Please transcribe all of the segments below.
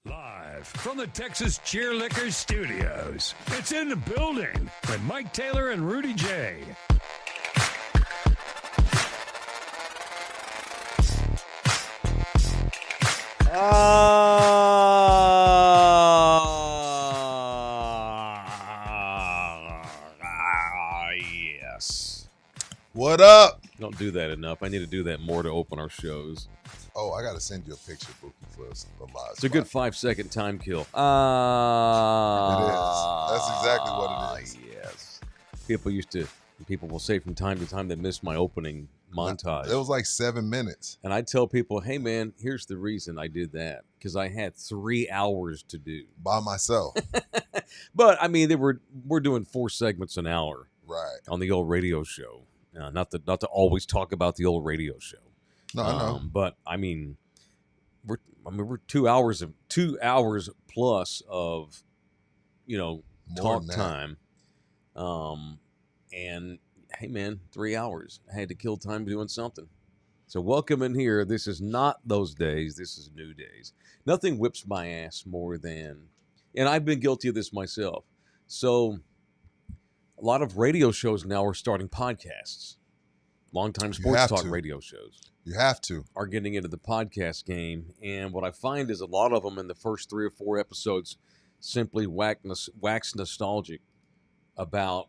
Live from the Texas Cheerlickers Studios, it's In the Building with Mike Taylor and Rudy J. Yes. What up? Don't do that enough. I need to do that more to open our shows. Oh, I got to send you a picture, Bookie, for a live. It's a good 5-second time kill. It is. That's exactly what it is. Yes. People will say from time to time they missed my opening montage. It was like 7 minutes. And I tell people, hey, man, here's the reason I did that. Because I had 3 hours to do. By myself. But, I mean, we're doing 4 segments an hour. Right. On the old radio show. Not to always talk about the old radio show. No, I know. But I mean, we're 2 hours plus of, More talk than that. time. And hey, man, 3 hours. I had to kill time doing something. So welcome in here. This is not those days. This is new days. Nothing whips my ass more than, and I've been guilty of this myself. So a lot of radio shows now are starting podcasts. Longtime sports talk radio shows. You have to. Are getting into the podcast game. And what I find is a lot of them in the first 3 or 4 episodes simply wax nostalgic about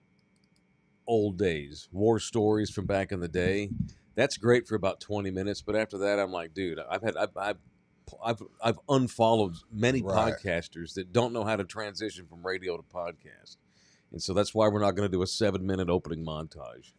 old days, war stories from back in the day. That's great for about 20 minutes. But after that, I'm like, dude, I've unfollowed many podcasters that don't know how to transition from radio to podcast. And so that's why we're not going to do a 7-minute opening montage.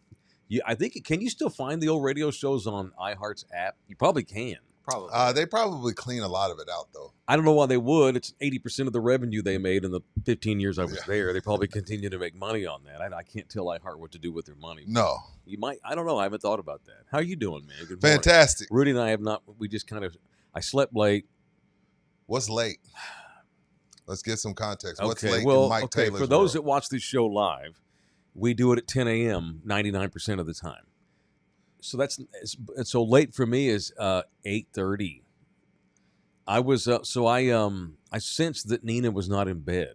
I think, can you still find the old radio shows on iHeart's app? You probably can. Probably. They probably clean a lot of it out, though. I don't know why they would. It's 80% of the revenue they made in the 15 years I was there. They probably continue to make money on that. I can't tell iHeart what to do with their money. No. You might. I don't know. I haven't thought about that. How are you doing, man? Good Fantastic. Morning. Rudy and I have not. We just kind of. I slept late. What's late? Let's get some context. What's Okay, late well, in Mike Taylor's for those world? that watch this show live, we do it at 10 a.m. 99% of the time. So so late for me is 8:30. I was I sensed that Nina was not in bed.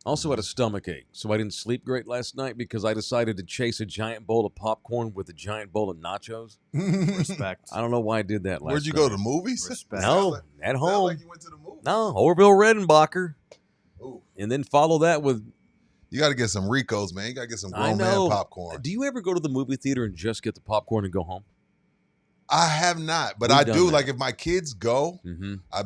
Also had a stomach ache, so I didn't sleep great last night because I decided to chase a giant bowl of popcorn with a giant bowl of nachos. Respect. I don't know why I did that last night. Where'd you go, to the movies? Respect. No, at home. Sound like you went to the movies. No, Orville Redenbacher. Ooh. And then follow that with... You got to get some Ricos, man. You got to get some I grown know. man popcorn. Do you ever go to the movie theater and just get the popcorn and go home? I have not, but We've I done do. that. Like if my kids go, Mm-hmm. I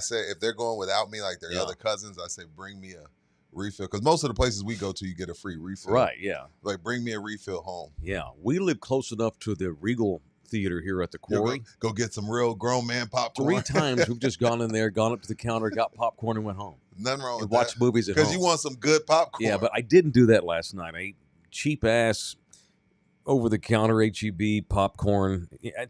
say if they're going without me, like their other cousins, I say bring me a refill, because most of the places we go to, you get a free refill. Right, yeah. Like bring me a refill home. Yeah, we live close enough to the Regal Theater here at the Quarry. Go get some real grown man popcorn. 3 times we've just gone in there, gone up to the counter, got popcorn, and went home. Nothing wrong And with watched that. movies at home. Because you want some good popcorn. Yeah, but I didn't do that last night. I ate cheap-ass, over-the-counter HEB popcorn.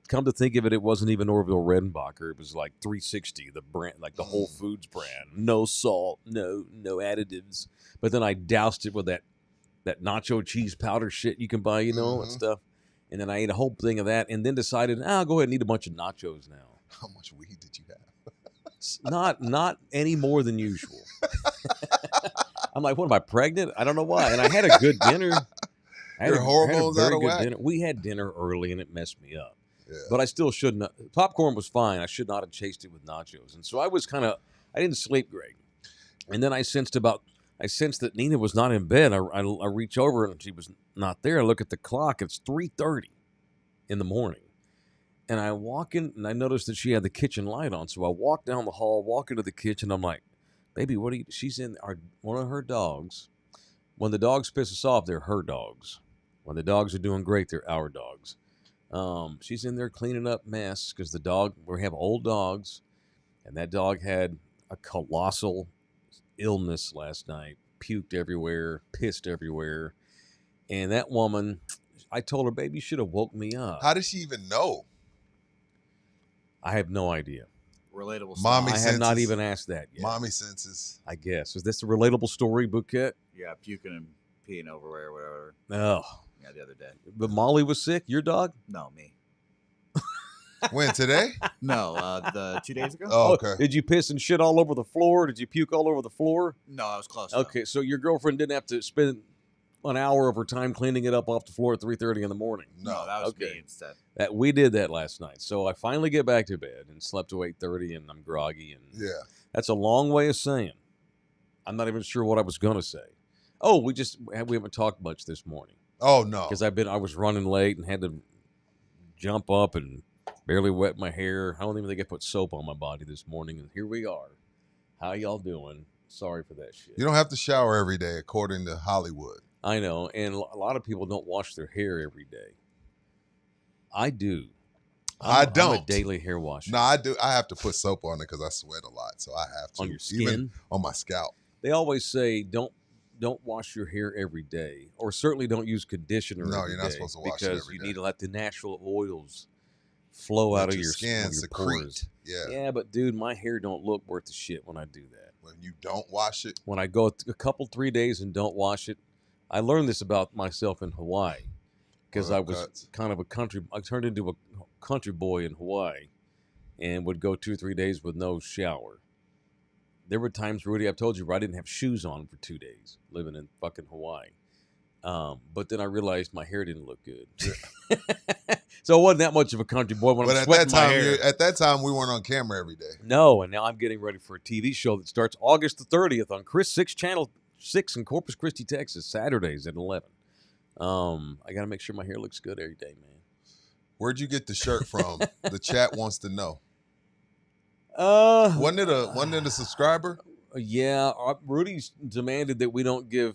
Come to think of it, it wasn't even Orville Redenbacher. It was like 360, the brand, like the Whole Foods brand. No salt, no additives. But then I doused it with that nacho cheese powder shit you can buy, and stuff. And then I ate a whole thing of that, and then decided, I'll go ahead and eat a bunch of nachos now. How much weed did you have? Not any more than usual. I'm like, what, am I pregnant? I don't know why. And I had a good dinner. Your hormones out of whack? Dinner. We had dinner early, and it messed me up. Yeah. But I still shouldn't. Popcorn was fine. I should not have chased it with nachos. And so I didn't sleep great. And then I sensed that Nina was not in bed. I reach over, and she was not there. I look at the clock. It's 3:30 in the morning. And I walk in, and I noticed that she had the kitchen light on. So I walk down the hall, walk into the kitchen. I'm like, baby, what are you? She's in one of her dogs. When the dogs piss us off, they're her dogs. When the dogs are doing great, they're our dogs. She's in there cleaning up mess because we have old dogs, and that dog had a colossal illness last night. Puked everywhere, pissed everywhere. And that woman, I told her, baby, you should have woke me up. How did she even know? I have no idea. Relatable. Mommy I have not even asked that yet. Mommy senses. I guess. Is this a relatable story, Bouquet? Yeah, puking and peeing everywhere or whatever. Oh. Yeah, the other day. But Molly was sick? Your dog? No, me. When, today? No, the 2 days ago. Oh, okay. Did you piss and shit all over the floor? Did you puke all over the floor? No, I was close. though. Okay, so your girlfriend didn't have to spend an hour of her time cleaning it up off the floor at 3:30 in the morning. No, that was Okay. me instead. That we did that last night. So I finally get back to bed and slept to 8:30, and I'm groggy, and Yeah. that's a long way of saying I'm not even sure what I was gonna say. Oh, we haven't talked much this morning Oh, no. because I was running late and had to jump up and barely wet my hair. I don't even think I put soap on my body this morning, and here we are. How y'all doing? Sorry for that shit. You don't have to shower every day, according to Hollywood. I know, and a lot of people don't wash their hair every day. I do. I I'm don't. a daily hair washer. No, I do. I have to put soap on it because I sweat a lot, so I have to. On your skin? Even on my scalp. They always say don't wash your hair every day, or certainly don't use conditioner. No, every you're not day supposed to wash it because every you day. need to let the natural oils flow out Let of your skin your secrete. pores. Yeah. Yeah, but dude, my hair don't look worth the shit when I do that. When you don't wash it. When I go a couple 3 days and don't wash it, I learned this about myself in Hawaii because I was cuts. kind of I turned into a country boy in Hawaii and would go 2 or 3 days with no shower. There were times, Rudy, I've told you, where I didn't have shoes on for 2 days living in fucking Hawaii. But then I realized my hair didn't look good. So I wasn't that much of a country boy when But I'm at sweating that my time, hair. at that time, we weren't on camera every day. No, and now I'm getting ready for a TV show that starts August the 30th on Chris 6 Channel 6 in Corpus Christi, Texas, Saturdays at 11. I got to make sure my hair looks good every day, man. Where'd you get the shirt from? The chat wants to know. Uh, Wasn't it a subscriber? Yeah, Rudy's demanded that we don't give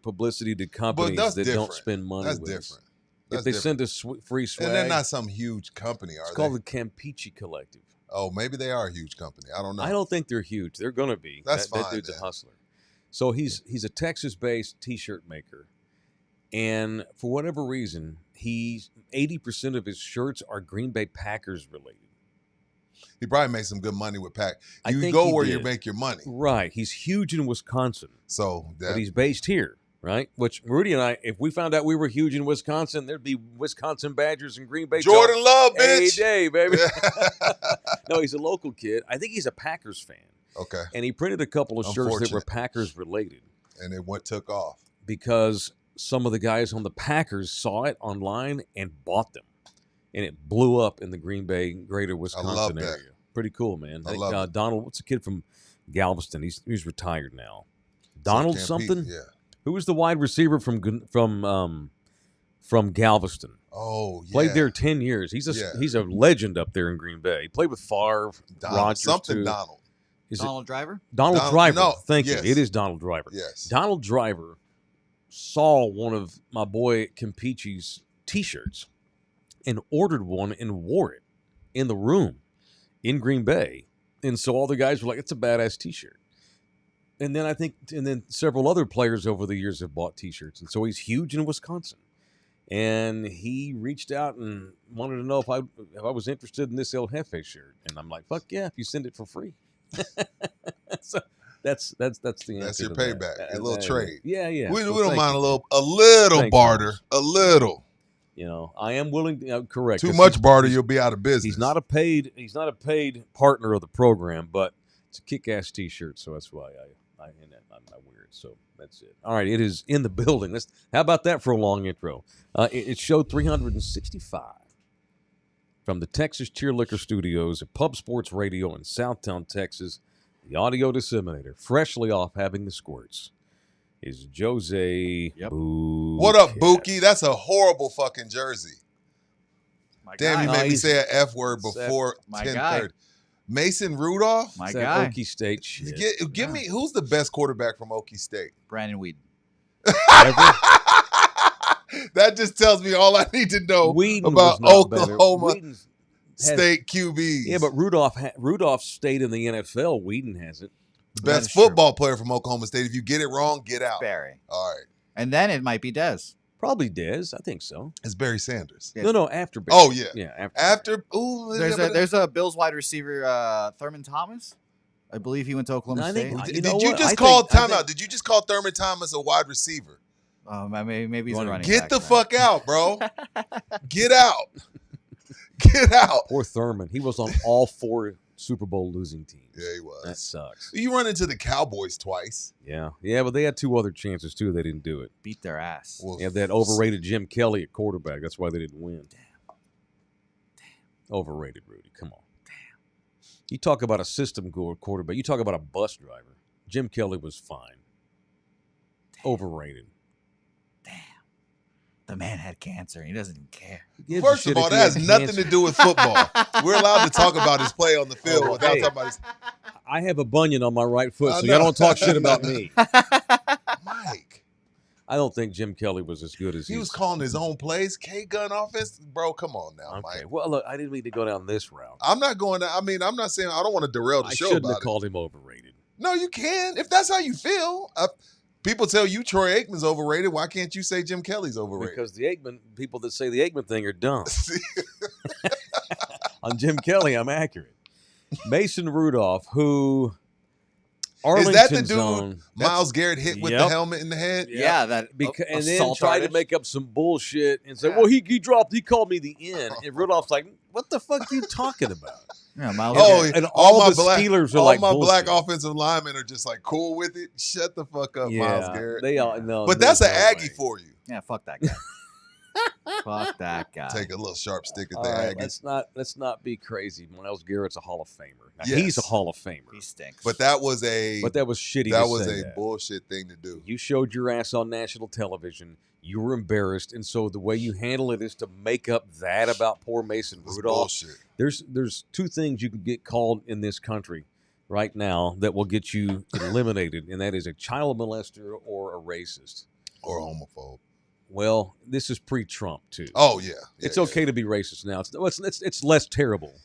publicity to companies that's that don't different. spend money That's with us. different. If That's they different. send us free swag, And they're not some huge company, it's are called they? the Campeche Collective. Oh, maybe they are a huge company. I don't know. I don't think they're huge. They're going to be. That's that fine, dude's then. a hustler. So he's a Texas-based T-shirt maker, and for whatever reason, 80% of his shirts are Green Bay Packers related. He probably makes some good money with Pack. I You think go he where you did. make your money. Right. He's huge in Wisconsin, So but he's based here, right? Which Rudy and I, if we found out we were huge in Wisconsin, there'd be Wisconsin Badgers and Green Bay. Jordan Love, Hey, bitch. day, baby. No, he's a local kid. I think he's a Packers fan. Okay. And he printed a couple of shirts that were Unfortunate. Packers related And it took off. because some of the guys on the Packers saw it online and bought them. And it blew up in the Green Bay, greater Wisconsin love that. area. Pretty cool, man. I love it. Donald, what's the kid from Galveston? He's retired now. Donald So Campete, something? Yeah. Who was the wide receiver from Galveston? Oh, yeah. Played there 10 years. He's a legend up there in Green Bay. He played with Favre, Donald. Rodgers Something too. Donald. Is Donald Driver? it Donald Donald- Driver? no, Thank yes. you. It is Donald Driver. Yes. Donald Driver saw one of my boy Campeche's T-shirts and ordered one and wore it in the room in Green Bay. And so all the guys were like, "It's a badass T-shirt." And then several other players over the years have bought T-shirts, and so he's huge in Wisconsin. And he reached out and wanted to know if I was interested in this El Jefe shirt, and I'm like, "Fuck yeah! If you send it for free." So that's the answer. That's your to payback, that. your little trade. Yeah. We So don't thank mind you. a little Thanks, barter. Holmes. A little. You know, I am willing to correct. Too 'cause much he's- barter, he's- you'll be out of business. He's not a paid partner of the program, but it's a kick-ass T-shirt, so that's why I wear it. So that's it. All right, it is in the building. How about that for a long intro? It showed 365 from the Texas Cheer Liquor Studios at Pub Sports Radio in Southtown, Texas. The audio disseminator, freshly off having the squirts, is Jose. Yep. What up, Buki? That's a horrible fucking jersey. My Damn, you guy. made me Nice. say an F word before My 10:30. Mason Rudolph? My It's that guy. Okie State shit. Give me, who's the best quarterback from Okie State? Brandon Whedon. That just tells me all I need to know Whedon about was not better. Oklahoma Whedon's had- State QBs. Yeah, but Rudolph stayed in the NFL. Whedon hasn't. best That's true. football player from Oklahoma State. If you get it wrong, get out. Barry. All right. And then it might be Dez. Probably Dez. I think so. It's Barry Sanders. Yeah. No, after Barry. Oh, yeah. Yeah, After, ooh, There's a Bills wide receiver, Thurman Thomas. I believe he went to Oklahoma I think- State. You know did you what? just I call think- I timeout? think- Did you just call Thurman Thomas a wide receiver? Maybe he's a running Get back, the man. fuck out, bro. Get out. Get out. Poor Thurman. He was on all 4 Super Bowl losing teams. Yeah, he was. That sucks. You run into the Cowboys twice. Yeah, but they had 2 other chances too. They didn't do it. Beat their ass. Well, Yeah, they had overrated Jim Kelly at quarterback. That's why they didn't win. Damn. Overrated, Rudy. Come on. Damn. You talk about a system quarterback. You talk about a bus driver. Jim Kelly was fine. Damn. Overrated. Damn. The man had cancer. He doesn't even care. First of all, that has nothing to do with football. We're allowed to talk about his play on the field without talking about his. I have a bunion on my right foot, I so know. y'all don't talk shit about me. Mike. I don't think Jim Kelly was as good as He was calling his own plays. K-gun offense. Bro, come on now, Okay. Mike. Well, look, I didn't mean to go down this route. I'm not going to. I mean, I'm not saying I don't want to derail the I show shouldn't about have it. called him overrated. No, you can. If that's how you feel. People tell you Troy Aikman's overrated. Why can't you say Jim Kelly's overrated? Because the Aikman people that say the Aikman thing are dumb. On Jim Kelly, I'm accurate. Mason Rudolph, who Is that the Arlington's dude on, Miles Garrett hit with the Yep. helmet in the head? Yeah, that and then assault tried to artist. make up some bullshit and say, Yeah. well, he called me the N. And Rudolph's like, what the fuck are you talking about? Yeah, Miles. Oh, Garrett. And all my the Steelers are all like my black bullshit. offensive linemen are just like cool with it. Shut the fuck up, Miles Garrett. They all no, But that's an there's no Aggie way. for you. Yeah, fuck that guy. Fuck that guy. Take a little sharp stick at All the right, Aggies. let's not be crazy. Miles Garrett's a Hall of Famer. Now, Yes. he's a Hall of Famer. He stinks. But that was a But that was shitty. that to was say a that. bullshit thing to do. You showed your ass on national television. You were embarrassed, and so the way you handle it is to make up that about poor Mason It was Rudolph. bullshit. There's 2 things you can get called in this country right now that will get you eliminated, and that is a child molester or a racist. Or homophobe. Well, this is pre-Trump too. Oh yeah. It's okay to be racist now. It's less terrible.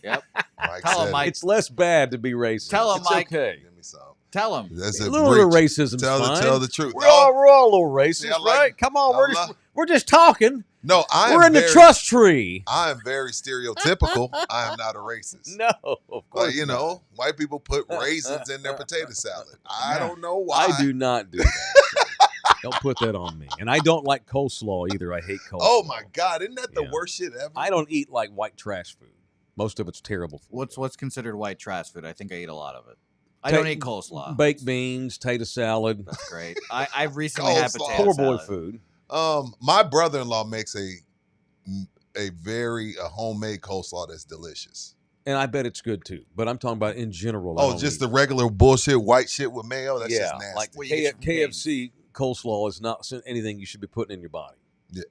Yep. Mike Tell him, said Mike. It's less bad to be racist. Tell him, It's Mike. Okay. Give me some. Tell him. That's A a little bit of breach. racism's fine. Tell the truth. We're all a little racist, See, I like- right? Come on, I we're just talking. No, We're in the trust tree. I am very stereotypical. I am not a racist. No, of course. Like, you know, white people put raisins in their potato salad. I don't know why. I do not do that. Don't put that on me. And I don't like coleslaw either. I hate coleslaw. Oh my God, isn't that the Yeah. worst shit ever? I don't eat like white trash food. Most of it's terrible. For What's considered white trash food? I think I eat a lot of it. I Ta- don't eat coleslaw. baked beans, tater salad, That's great. I've recently had Coleslaw. potato poor boy salad. food. My brother-in-law makes a homemade coleslaw that's delicious. And I bet it's good too. But I'm talking about in general. I Oh, don't just eat. the regular bullshit white shit with mayo. That's just nasty. like Well, you get from KFC coleslaw is not anything you should be putting in your body. Yeah.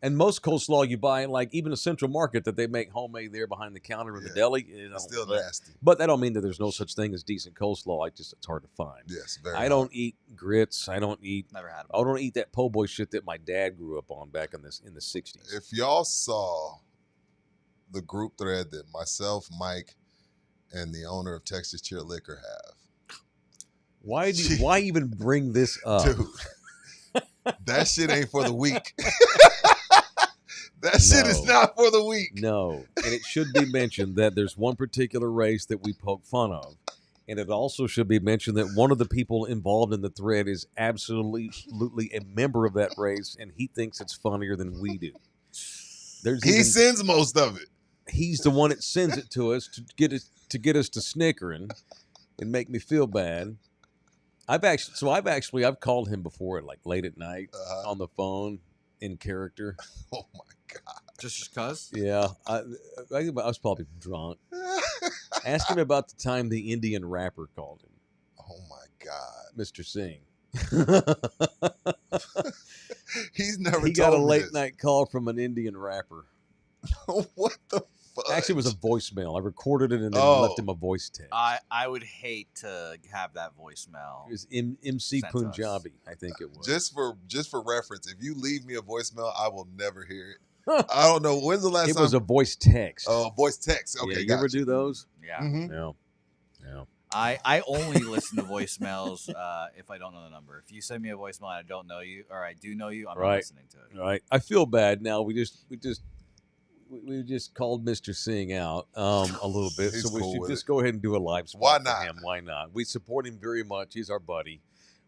And most coleslaw you buy, like even a Central Market that they make homemade there behind the counter in the Yeah. deli, It's still nasty. But that don't mean that there's no such thing as decent coleslaw. It's hard to find. Yes, very. I don't eat grits. I don't eat Never had them. I don't eat that po' boy shit that my dad grew up on back in the 60s. If y'all saw the group thread that myself, Mike, and the owner of Texas Cheer Liquor have, Why even bring this up? dude, that shit ain't for the weak. That shit is No. not for the weak. No. And it should be mentioned that there's one particular race that we poke fun of. And it also should be mentioned that one of the people involved in the thread is absolutely a member of that race, and he thinks it's funnier than we do. He sends most of it. He's the one that sends it to us to get us to snickering and make me feel bad. I've called him before, like late at night on the phone in character. Oh my God. Just cause? Yeah, I was probably drunk. Ask him about the time the Indian rapper called him, Oh my God. Mr. Singh. He's never He told got a me late this. night call from an Indian rapper. What the fuck? Actually, it was a voicemail. I recorded it and then Oh. left him a voice text. I would hate to have that voicemail. It was MC Sent to us. Punjabi, I think it was. Just for reference, if you leave me a voicemail, I will never hear it. I don't know. When's the last It time? was a voice text. Oh, voice text. Okay, yeah, you gotcha. ever do those? Yeah. Mhm. No. No. I only listen to voicemails if I don't know the number. If you send me a voicemail and I don't know you, or I do know you, I'm not Right. listening to it. All right. I feel bad now. We just called Mr. Singh out a little bit, He's so we cool should with just it. go ahead and do a live spot Why for not? him. Why not? We support him very much. He's our buddy.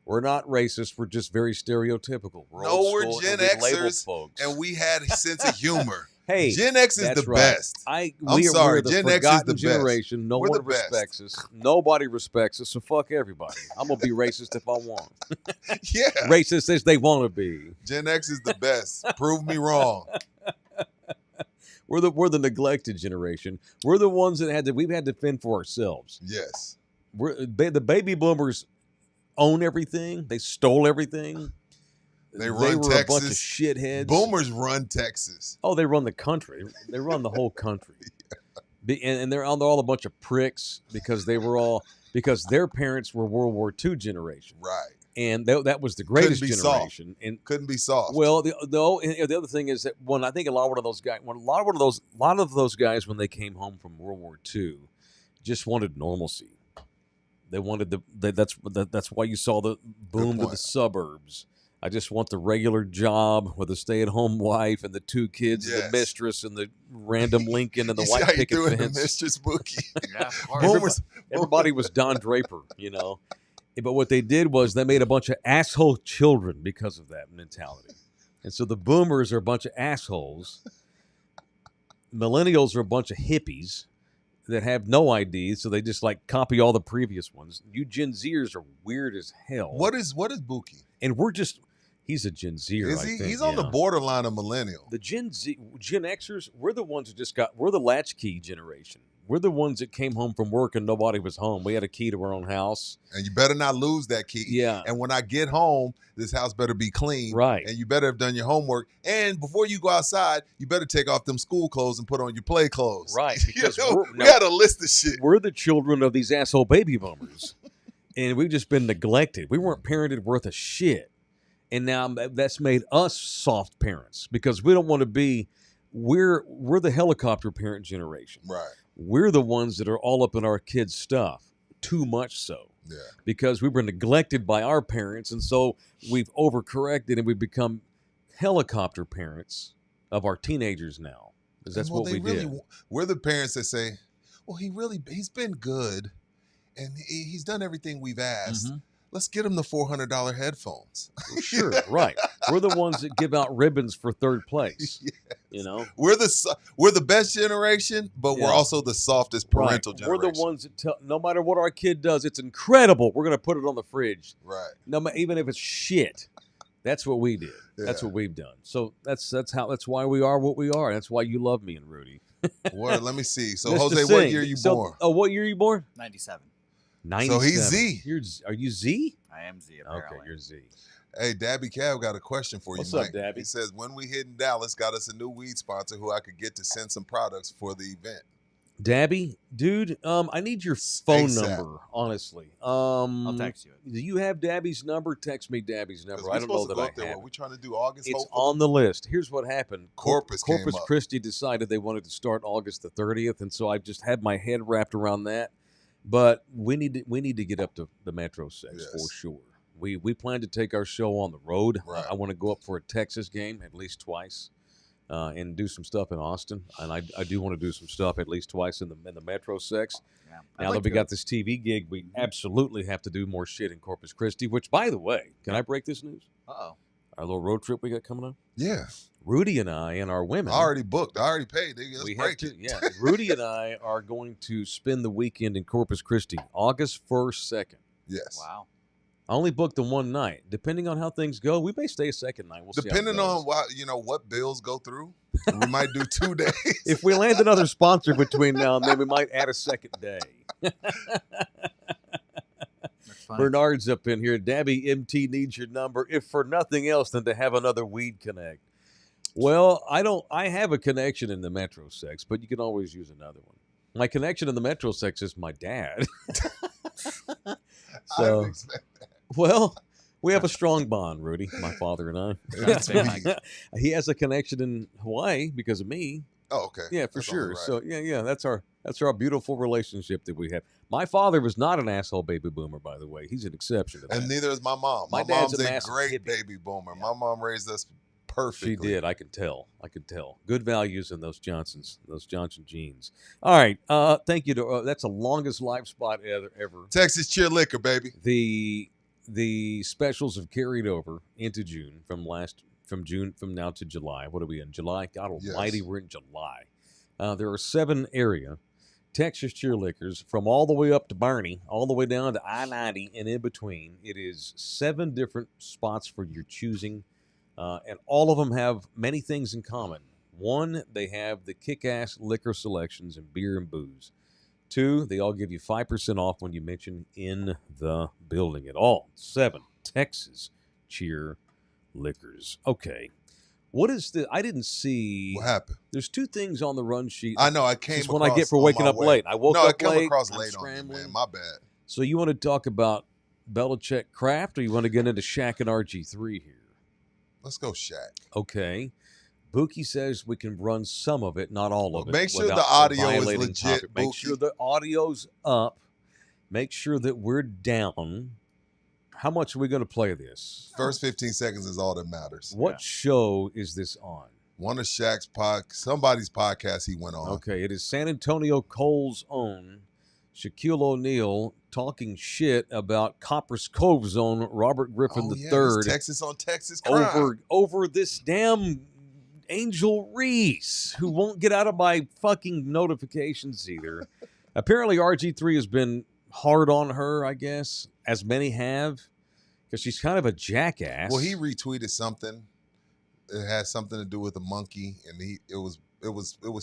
We're not racist. We're just very stereotypical. We're No, old we're school, Gen and we label Xers, folks. and we had a sense of humor. Hey, Gen X is that's the right. best. We're the Gen X is forgotten the best. generation. No We're one the best. respects us. Nobody respects us. So fuck everybody. I'm gonna be racist if I want. Yeah. Racist as they want to be. Gen X is the best. Prove me wrong. We're the neglected generation. We're the ones that we've had to fend for ourselves. Yes. The baby boomers own everything. They stole everything. They were run a bunch of Texas. shitheads. Boomers run Texas. Oh, they run the country. They run the whole country. And they're all a bunch of pricks because their parents were World War II generation. Right. And that was the greatest generation. Soft. And couldn't be soft. well, the other thing is that I think a lot of those guys when they came home from World War II just wanted normalcy. They wanted that's why you saw the boom to the suburbs. I just want the regular job with a stay-at-home wife and the 2 kids, and the mistress, and the random Lincoln and the white picket fence. The mistress bookie. Yeah, Everybody was Don Draper, you know. But what they did was they made a bunch of asshole children because of that mentality. And so the boomers are a bunch of assholes. Millennials are a bunch of hippies that have no ID, so they just like copy all the previous ones. You Gen Zers are weird as hell. What is Buki? And he's a Gen Zer. Is he? He's on the borderline of millennial. The Gen Xers, we're the ones who we're the latchkey generation. We're the ones that came home from work and nobody was home. We had a key to our own house. And you better not lose that key. Yeah. And when I get home, this house better be clean. Right. And you better have done your homework. And before you go outside, you better take off them school clothes and put on your play clothes. Right. Because we got a list of shit. We're the children of these asshole baby boomers. And we've just been neglected. We weren't parented worth a shit. And now that's made us soft parents because we don't want to be, we're the helicopter parent generation. Right. We're the ones that are all up in our kids' stuff, too much so. Yeah. Because we were neglected by our parents, and so we've overcorrected and we've become helicopter parents of our teenagers now. Because that's what we did. We're the parents that say, well, he's been good, and he's done everything we've asked. Mm-hmm. Let's get him the $400 headphones. Sure, right. We're the ones that give out ribbons for third place. Yes. You know, we're the best generation, but we're also the softest parental generation. We're the ones that tell, no matter what our kid does, it's incredible. We're going to put it on the fridge. Right. No, even if it's shit. That's what we did. Yeah. That's what we've done. So that's why we are what we are. That's why you love me and Rudy. What? Let me see. So Jose, what year are you born? Oh, what year are you born? 97. 97. So he's Z. Are you Z? I am Z, apparently. Okay, you're Z. Hey, Dabby Cab got a question for you, What's Mike. up, Dabby? He says, when we hit in Dallas, got us a new weed sponsor who I could get to send some products for the event. Dabby, dude, I need your phone number, honestly. I'll text you it. Do you have Dabby's number? Text me Dabby's number. I don't know that I have. Are we trying to do August? It's on the list. Here's what happened. Corpus Christi decided they wanted to start August the 30th, and so I just had my head wrapped around that. But we need to get up to the Metro 6 for sure. We plan to take our show on the road. Right. I want to go up for a Texas game at least twice, and do some stuff in Austin. And I do want to do some stuff at least twice in the Metro 6. Yeah, now that we got this TV gig, we absolutely have to do more shit in Corpus Christi. Which, by the way, can I break this news? Uh-oh. Our little road trip we got coming up. Yeah. Rudy and I and our women. I already booked. I already paid. We have to. Yeah. Rudy and I are going to spend the weekend in Corpus Christi, August 1st, 2nd. Yes. Wow. I only booked the one night. Depending on how things go, we may stay a second night. We'll see. Depending on what bills go through, we might do 2 days. If we land another sponsor between now and then, we might add a second day. Bernard's up in here. Dabby MT needs your number, if for nothing else than to have another weed connect. Well, I have a connection in the Metro 6, but you can always use another one. My connection in the Metro 6 is my dad. So, well, we have a strong bond, Rudy, my father and I. He has a connection in Hawaii because of me. Oh, okay. Yeah, for sure. Right. So, yeah, that's our beautiful relationship that we have. My father was not an asshole baby boomer, by the way. He's an exception to that. And neither is my mom. My mom's a great baby boomer. Yeah. My mom raised us perfectly. She did. I could tell. Good values in those Johnson genes. All right. Thank you. That's the longest live spot ever. Texas Cheer Liquor, baby. The specials have carried over into June from last from now to July. What are we in? July? God almighty, Yes. we're in July. There are 7 area Texas cheer liquors from all the way up to Barney, all the way down to I-90 and in between. It is 7 different spots for your choosing, and all of them have many things in common. 1, they have the kick-ass liquor selections in beer and booze. 2, they all give you 5% off when you mention in the building at all. 7 Texas cheer liquors. Okay. What is the? I didn't see. What happened? There's 2 things on the run sheet. I know. I came This is across what I get for on waking my up way. late. I woke no, I up come late. across I'm late on me, scrambling. man. My bad. So you want to talk about Belichick craft, or you want to get into Shaq and RG3 here? Let's go, Shaq. Okay. Buki says we can run some of it, not all of it. Make sure without the audio is violating legit, topic. Make sure Buki. the audio's up. Make sure that we're down. How much are we going to play this? First 15 seconds is all that matters. What show is this on? One of Shaq's somebody's podcast he went on. Okay, it is San Antonio Cole's own Shaquille O'Neal talking shit about Copper's Cove's own Robert Griffin Yeah, III this Texas on Texas crime. over this damn Angel Reese, who won't get out of my fucking notifications either. Apparently RG3 has been hard on her, I guess, as many have, because she's kind of a jackass. Well, he retweeted something. It had something to do with a monkey, and it was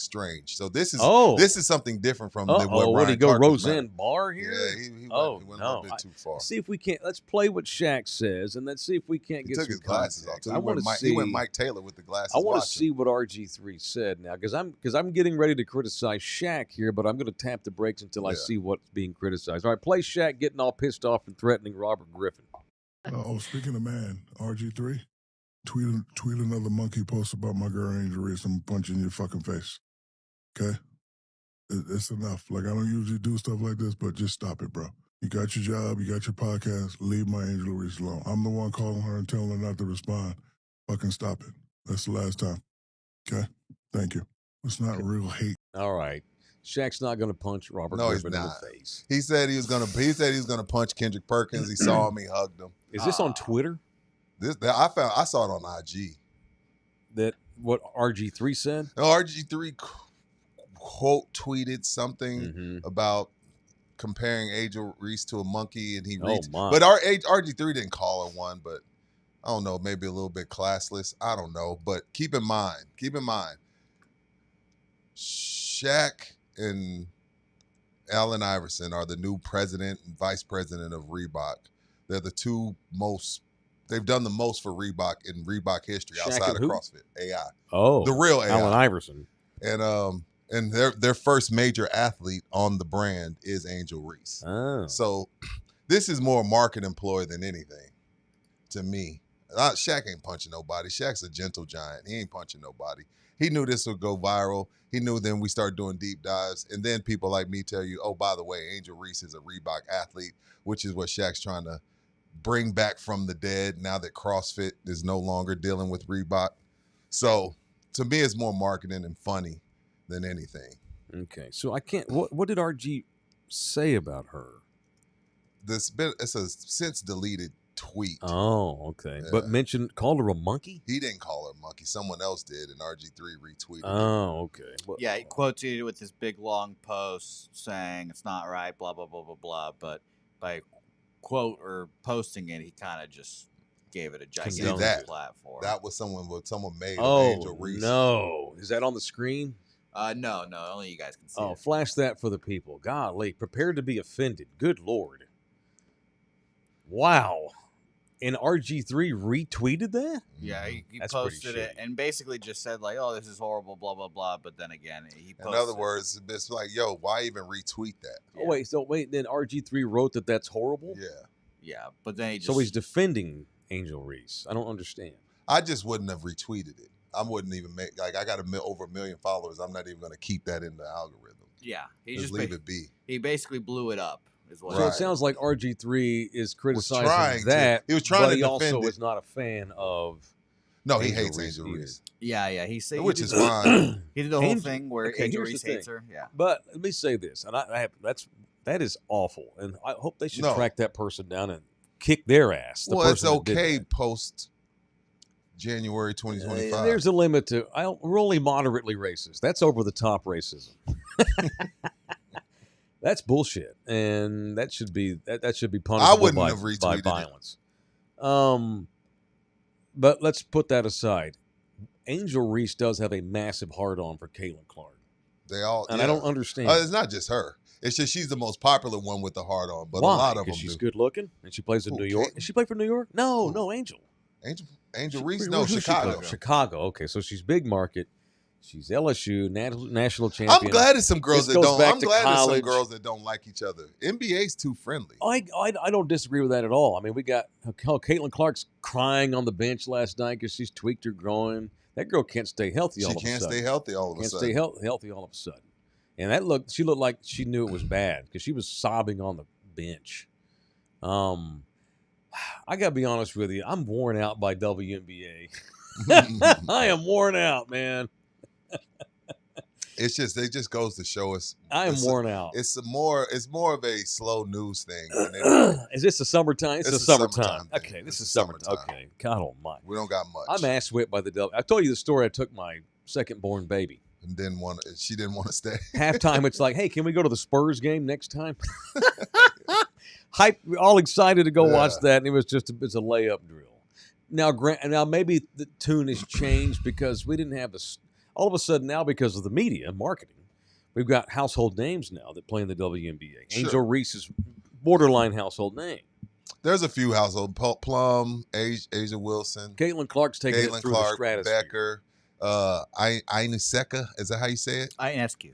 strange. So this is something different from what what Ryan did he go Clark Roseanne Barr here? Yeah, he went no. a little bit too far. See if we can't. Let's play what Shaq says, and let's see if we can't He get took some his glasses context. off. I want to see. He went Mike Taylor with the glasses. I want to watching. see what RG3 said now, because I'm getting ready to criticize Shaq here, but I'm going to tap the brakes until I see what's being criticized. All right, play Shaq getting all pissed off and threatening Robert Griffin. Speaking of man, RG3, tweet another monkey post about my girl Angel Reese. I'm punching your fucking face. Okay? It's enough. Like, I don't usually do stuff like this, but just stop it, bro. You got your job, you got your podcast, leave my Angel Reese alone. I'm the one calling her and telling her not to respond. Fucking stop it. That's the last time. Okay? Thank you. It's not real hate. All right. Shaq's not going to punch Robert Griffin in the face. He said he was gonna punch Kendrick Perkins. He saw him, he hugged him. Is this on Twitter? I saw it on IG. That what RG3 said? No, RG3 quote tweeted something about comparing Angel Reese to a monkey, and he reached. But RG3 didn't call her one, but I don't know, maybe a little bit classless. I don't know, but keep in mind, Shaq and Allen Iverson are the new president and vice president of Reebok. They're the 2 most. They've done the most for Reebok in Reebok history Shaq outside of who? CrossFit. AI. Oh, the real AI. Allen Iverson. And their first major athlete on the brand is Angel Reese. Oh. So this is more market employee than anything to me. Shaq ain't punching nobody. Shaq's a gentle giant. He ain't punching nobody. He knew this would go viral. He knew then we start doing deep dives. And then people like me tell you, oh, by the way, Angel Reese is a Reebok athlete, which is what Shaq's trying to bring back from the dead now that CrossFit is no longer dealing with Reebok. So to me, it's more marketing and funny than anything. Okay. So I can't, what did RG say about her? It's a since deleted tweet. Oh, okay. Yeah. But called her a monkey? He didn't call her a monkey. Someone else did, and RG3 retweeted it. Oh, okay. Well, Yeah, he quoted it with this big long post saying it's not right, blah blah blah blah blah. But by quote or posting it, he kind of just gave it a gigantic platform. That was someone made of Oh, Angel Reese. no. Is that on the screen? No, only you guys can see Oh, it. flash that for the people. Golly, prepared to be offended. Good Lord. Wow. And RG3 retweeted that? Yeah, he That's posted pretty it and basically just said like, "Oh, this is horrible," blah blah blah. But then again, he posted. In other words, it's like, yo, why even retweet that? Oh, wait. Then RG3 wrote that that's horrible? Yeah. But then he just So he's defending Angel Reese. I don't understand. I just wouldn't have retweeted it. I wouldn't even make, like, I got over 1 million followers. I'm not even going to keep that in the algorithm. he Just leave it be. He basically blew it up. Is what So it sounds like RG3 is criticizing He was trying but to he defend also it. is not a fan of No, he Angel hates Reese Angel either. Reese. Yeah. He said Which is fine. He did the whole Angel- thing where okay, Angel here's the Reese thing. hates her. Yeah. But let me say this, and that is awful, and I hope they should track that person down and kick their ass. The Well, it's person that did okay that. post January 2025. There's a limit to. We're only moderately racist. That's over the top racism. That's bullshit, and that should be punishable by violence. But let's put that aside. Angel Reese does have a massive hard-on for Caitlin Clark. They all, and I don't understand. It's not just her. It's just she's the most popular one with the hard-on. But Why? a lot of them. Because she's good looking, and she plays in New York. Did she play for New York? No, Angel. Angel Reese? No, Chicago. Chicago. Okay, so she's big market. She's LSU national champion. I'm glad it's some girls that don't. I'm glad it's some girls that don't like each other. NBA's too friendly. I don't disagree with that at all. I mean, we got Caitlin Clark's crying on the bench last night because she's tweaked her groin. That girl can't stay healthy. All of a sudden. She can't stay healthy all of a sudden. Can't stay healthy all of a sudden. And she looked like she knew it was bad because she was sobbing on the bench. I gotta be honest with you. I'm worn out by WNBA. I am worn out, man. It just goes to show us. I am worn out. It's more of a slow news thing. Is this the summertime? It's the summertime. Okay, this is summertime. Okay, God almighty. We don't got much. I'm ass whipped by the devil. I told you the story. I took my second born baby. And she didn't want to stay. Halftime, it's like, hey, can we go to the Spurs game next time? Hype, all excited to go watch that, and it's a layup drill. Now maybe the tune has changed because we didn't have this. All of a sudden now, because of the media and marketing, we've got household names now that play in the WNBA. Sure. Angel Reese is borderline household name. There's a few household. Plum, Asia Wilson. Caitlin Clark's taking it through the stratosphere. Becker. Ineseka, is that how you say it? Ionescu.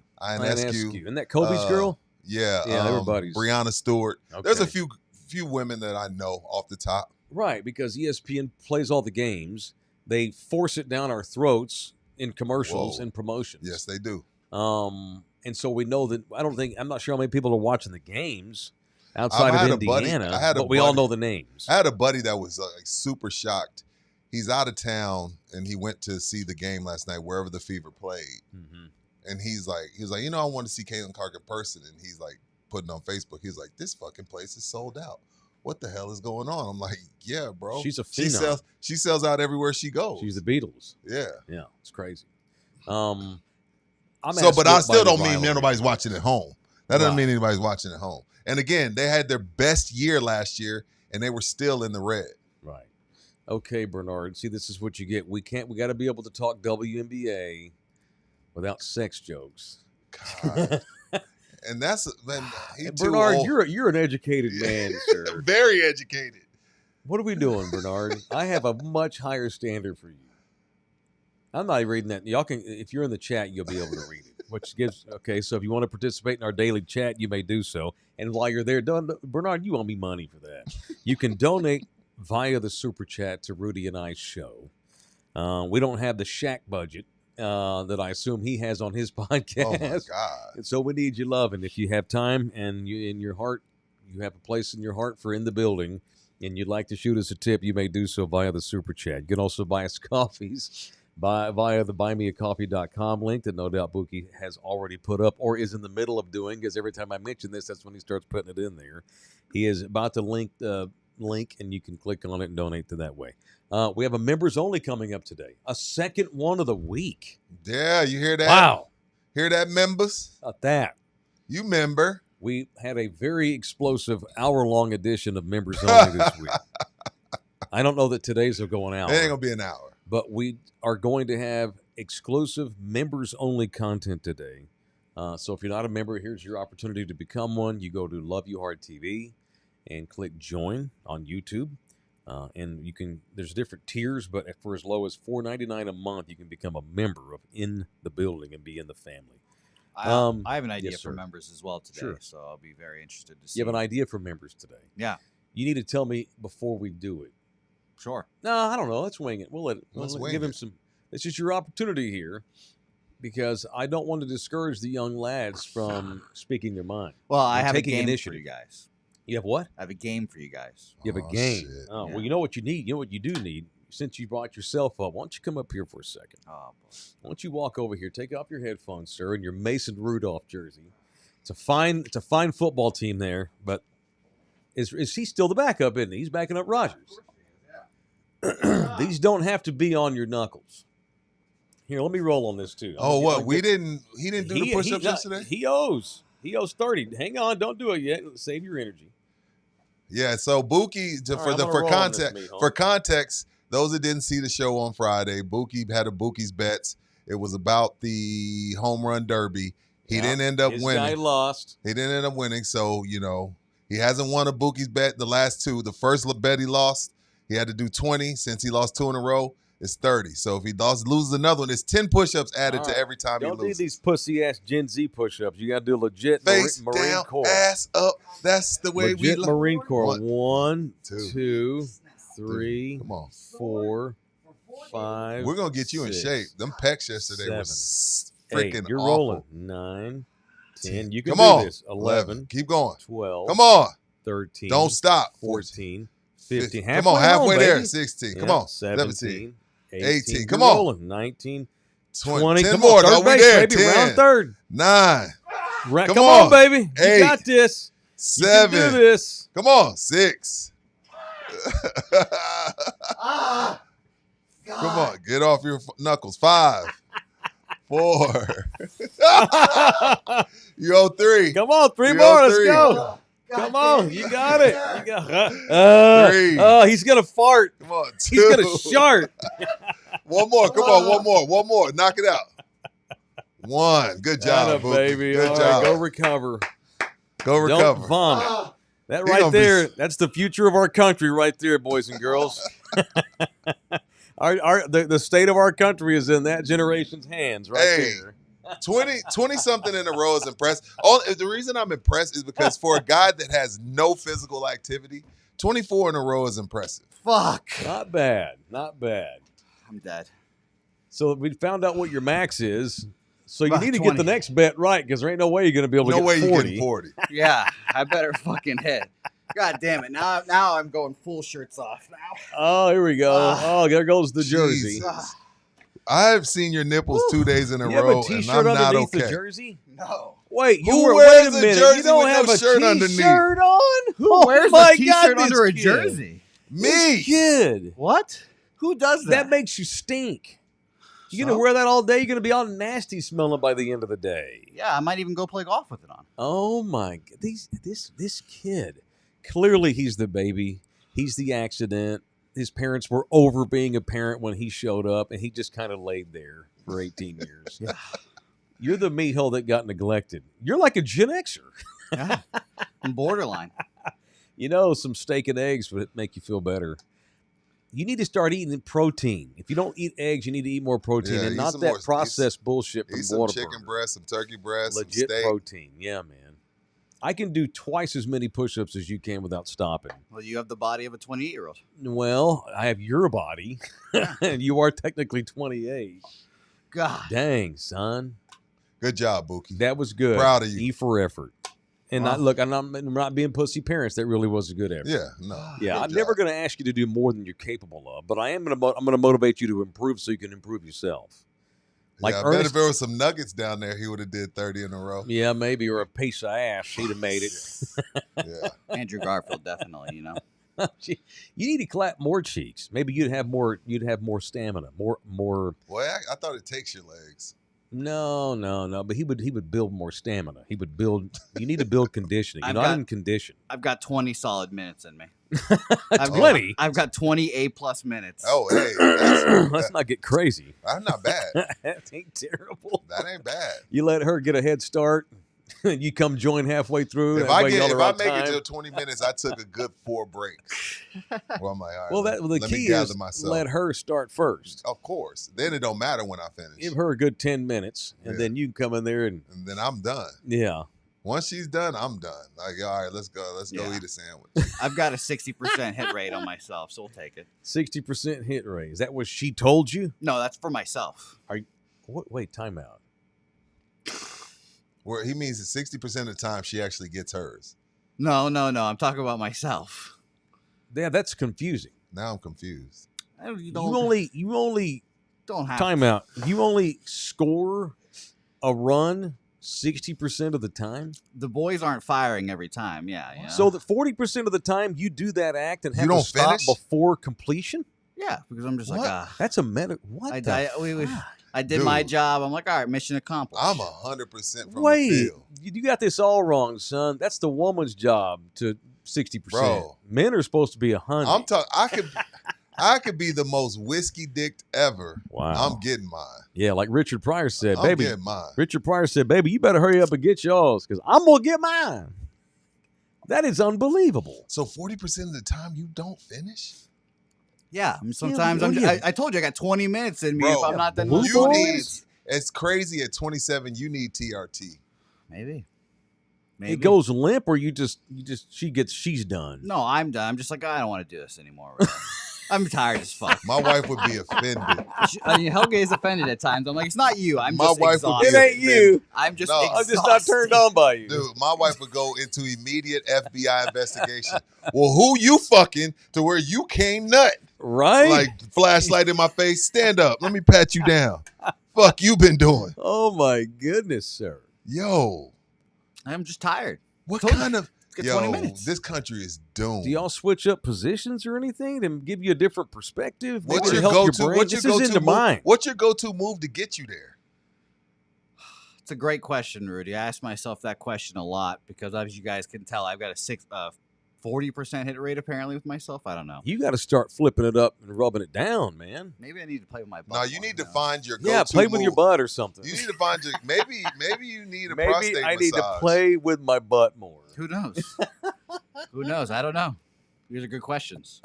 Isn't that Kobe's girl? Yeah. Everybody's. Brianna Stewart. Okay. There's a few women that I know off the top. Right, because ESPN plays all the games. They force it down our throats in commercials and promotions. Yes, they do. And so we know that. I'm not sure how many people are watching the games outside of Indiana, but we all know the names. I had a buddy that was super shocked. He's out of town and he went to see the game last night wherever the Fever played. Mm-hmm. And he was like, I want to see Caitlin Clark in person. And he's like putting on Facebook. He's like, this fucking place is sold out. What the hell is going on? I'm like, yeah, bro. She's a phenom. She sells out everywhere she goes. She's the Beatles. Yeah. Yeah, it's crazy. But I still don't mean nobody's watching at home. That doesn't mean anybody's watching at home. And again, they had their best year last year, and they were still in the red. Right. Okay, Bernard. See, this is what you get. We got to be able to talk WNBA without sex jokes. God. And that's Bernard. Old. You're an educated man, sir. Very educated. What are we doing, Bernard? I have a much higher standard for you. I'm not reading that. Y'all can, if you're in the chat, you'll be able to read it. Which gives so if you want to participate in our daily chat, you may do so. And while you're there, Bernard, you owe me money for that. You can donate via the super chat to Rudy and I's show. We don't have the Shaq budget that I assume he has on his podcast. Oh my God! And so we need your love, and if you have time and you in your heart, you have a place in your heart for In the Building, and you'd like to shoot us a tip, you may do so via the super chat. You can also buy us coffees via the buymeacoffee.com link that no doubt Buki has already put up or is in the middle of doing, because every time I mention this, that's when he starts putting it in there. He is about to link, and you can click on it and donate to that way. We have a members only coming up today, a second one of the week. Yeah, you hear that? Wow. Hear that, members? About that. You member. We had a very explosive hour-long edition of members only this week. I don't know that today's will go an hour. It ain't going to be an hour. But we are going to have exclusive members-only content today. So if you're not a member, here's your opportunity to become one. You go to Love You Hard TV and click join on YouTube. And you can, there's different tiers, but for as low as $4.99 a month, you can become a member of In the Building and be in the family. I have an idea for members as well today, so I'll be very interested to see. You have an idea for members today? Yeah. You need to tell me before we do it. Sure. No, I don't know. Let's wing it. Let's give him some. This is your opportunity here, because I don't want to discourage the young lads from speaking their mind. Well, I have a game for you guys. You have what? I have a game for you guys. You have a game. Shit. Oh, yeah. Well, you know what you need. You know what you do need. Since you brought yourself up, why don't you come up here for a second? Oh, boy. Why don't you walk over here, take off your headphones, sir, and your Mason Rudolph jersey. It's a fine football team there, but is he still the backup? Isn't he? He's backing up Rodgers. These don't have to be on your knuckles. Here, let me roll on this too. Oh, what? He didn't do the push-ups yesterday? He owes 30. Hang on, don't do it yet. Save your energy. Yeah, so Buki, for context, those that didn't see the show on Friday, Buki had a Buki's Bets. It was about the home run derby. He didn't end up winning. Guy lost. He didn't end up winning, so, he hasn't won a Buki's Bet the last two. The first bet he lost, he had to do 20. Since he lost 2 in a row, it's 30. So if he loses another one, it's 10 push-ups added to every time he loses. Don't do these pussy-ass Gen Z push-ups. You got to do legit Face Marine down, Corps. ass up. That's the way legit we Marine Corps. 1, 2, 2, 3, come on. 4, 5. We're going to get you in 6, shape. Them pecs yesterday 7, was 8. freaking You're awful. rolling. 9, 10. You can Come on. this. 11. Keep going. 12. Come on. 13. Don't stop. 14. 15. Come on, halfway baby. there. 16. Come on. 17. 18. Come You're on. rolling. 19. 20. 10 Come more. on. Third No, we base, there. baby. 10. Round third. 9. Come on. on, baby. 8. You got this. 7. You can do this. Come on. 6. Come on. Get off your knuckles. 5. 4. You owe 3. Come on, 3 You more. owe Let's 3. go. Come on, you got it. You got 3. Oh, he's gonna fart. Come on. 2. He's gonna shart. One more. Come on. One more. Knock it out. 1. Good job, Atta Buki. baby. Good All job. right, go recover. Go recover. Don't vomit. That He right gonna be- there, that's the future of our country right there, boys and girls. The state of our country is in that generation's hands right there. 20 something in a row is impressive. The reason I'm impressed is because for a guy that has no physical activity, 24 in a row is impressive. Fuck. Not bad. Not bad. I'm dead. So we found out what your max is. So you About need to 20. get the next bet right because there ain't no way you're going to be able to No get way 40. you're getting 40. Yeah, I better fucking hit. God damn it. Now I'm going full shirts off now. Oh, here we go. Oh, there goes the jersey. Jesus. I've seen your nipples 2 days in a You have row, a and T-shirt I'm not underneath okay. the jersey? No. Wait, Who wait wears a a minute. jersey You don't with have no a shirt underneath? T-shirt on? Who Oh wears my a t-shirt God, this under a kid. jersey? Me. This kid. What? Who does That makes you stink. You're So? going to wear that all day? You're going to be all nasty smelling by the end of the day. Yeah, I might even go play golf with it on. Oh, my God. This kid, clearly he's the baby. He's the accident. His parents were over being a parent when he showed up, and he just kind of laid there for 18 years. Yeah. You're the meathole that got neglected. You're like a Gen Xer. Yeah. I'm borderline. Some steak and eggs would make you feel better. You need to start eating protein. If you don't eat eggs, you need to eat more protein Yeah, and eat not some that more- processed bullshit from Eat some Whataburger. chicken breast, some turkey breast, Legit some steak. protein. Yeah, man. I can do twice as many push-ups as you can without stopping. Well, you have the body of a 28-year-old. Well, I have your body, and you are technically 28. God. Dang, son. Good job, Buki. That was good. Proud of you. E for effort. And Wow. look, I'm not being pussy parents. That really was a good effort. Yeah, no. Yeah, Good I'm job. never going to ask you to do more than you're capable of, but I'm going to motivate you to improve so you can improve yourself. Like I bet Ernest, if there was some nuggets down there, he would have did 30 in a row. yeah, maybe, or a piece of ass, he'd have made it. Yeah. Andrew Garfield, definitely, you know. You need to clap more cheeks. Maybe you'd have more stamina, more. Well, I thought it takes your legs. No. But he would build more stamina. He would build. You need to build conditioning. You're not in condition. I've got 20 solid minutes in me. 20. I've got 20 A+ minutes. Oh, hey. Let's not get crazy. That's not bad. That ain't terrible. That ain't bad. You let her get a head start. You come join halfway through. If that I way y'all if are I on make time. it to 20 minutes, I took a good 4 breaks. Well, I'm like, all right. the let me key gather is myself. let her start first. Of course. Then it don't matter when I finish. Give her a good 10 minutes, and Yeah. then you can come in there and And then I'm done. yeah. Once she's done, I'm done. Like, all right, let's go. Let's go Yeah. eat a sandwich. I've got a 60% hit rate on myself, so we'll take it. 60% hit rate. Is that what she told you? No, that's for myself. Wait, time out. Where he means that 60% of the time she actually gets hers. No. I'm talking about myself. Yeah, that's confusing. Now I'm confused. You You don't, only don't have time out. You only score a run 60% of the time. The boys aren't firing every time. Yeah. So that 40% of the time you do that act and have You to don't stop finish? before completion. Yeah, because I'm just What? like, That's a what I did my job. I'm like, all right, mission accomplished. I'm 100% from Wait, the field. you got this all wrong, son. That's the woman's job to 60%. Bro. Men are supposed to be 100. I'm talking. I could be the most whiskey dicked ever. Wow. I'm getting mine. Yeah, like Richard Pryor said, I'm baby. getting mine. Richard Pryor said, baby, you better hurry up and get yours because I'm going to get mine. That is unbelievable. So 40% of the time you don't finish? Yeah, sometimes I told you I got 20 minutes in me. Bro, if I'm not done, you need. It's crazy at 27. You need TRT. Maybe. It goes limp, or she's done. No, I'm done. I'm just like, I don't want to do this anymore. Really. I'm tired as fuck. My wife would be offended. I mean, Helga is offended at times. I'm like, it's not you. I'm my just wife exhausted. Would be It ain't you. I'm just No, exhausted. I'm just not turned on by you. Dude, my wife would go into immediate FBI investigation. Well, who you fucking to where you can't nut? Right? Like flashlight in my face. Stand up. Let me pat you down. Fuck you been doing? Oh my goodness, sir. Yo. I'm just tired. What Told kind you. of It's got 20 minutes. This country is doomed. Do y'all switch up positions or anything to give you a different perspective? Maybe What's to your help go-to? your brain? What's your This is go-to into move? mine. What's your go-to move to get you there? It's a great question, Rudy. I ask myself that question a lot because, as you guys can tell, I've got a 40% hit rate apparently with myself. I don't know. You got to start flipping it up and rubbing it down, man. Maybe I need to play with my butt. No, you more, need to knows? find your go-to Yeah, play with move. your butt or something. You need to find your maybe you need a Maybe prostate I need to massage. play with my butt more. Who knows? Who knows? I don't know. These are good questions.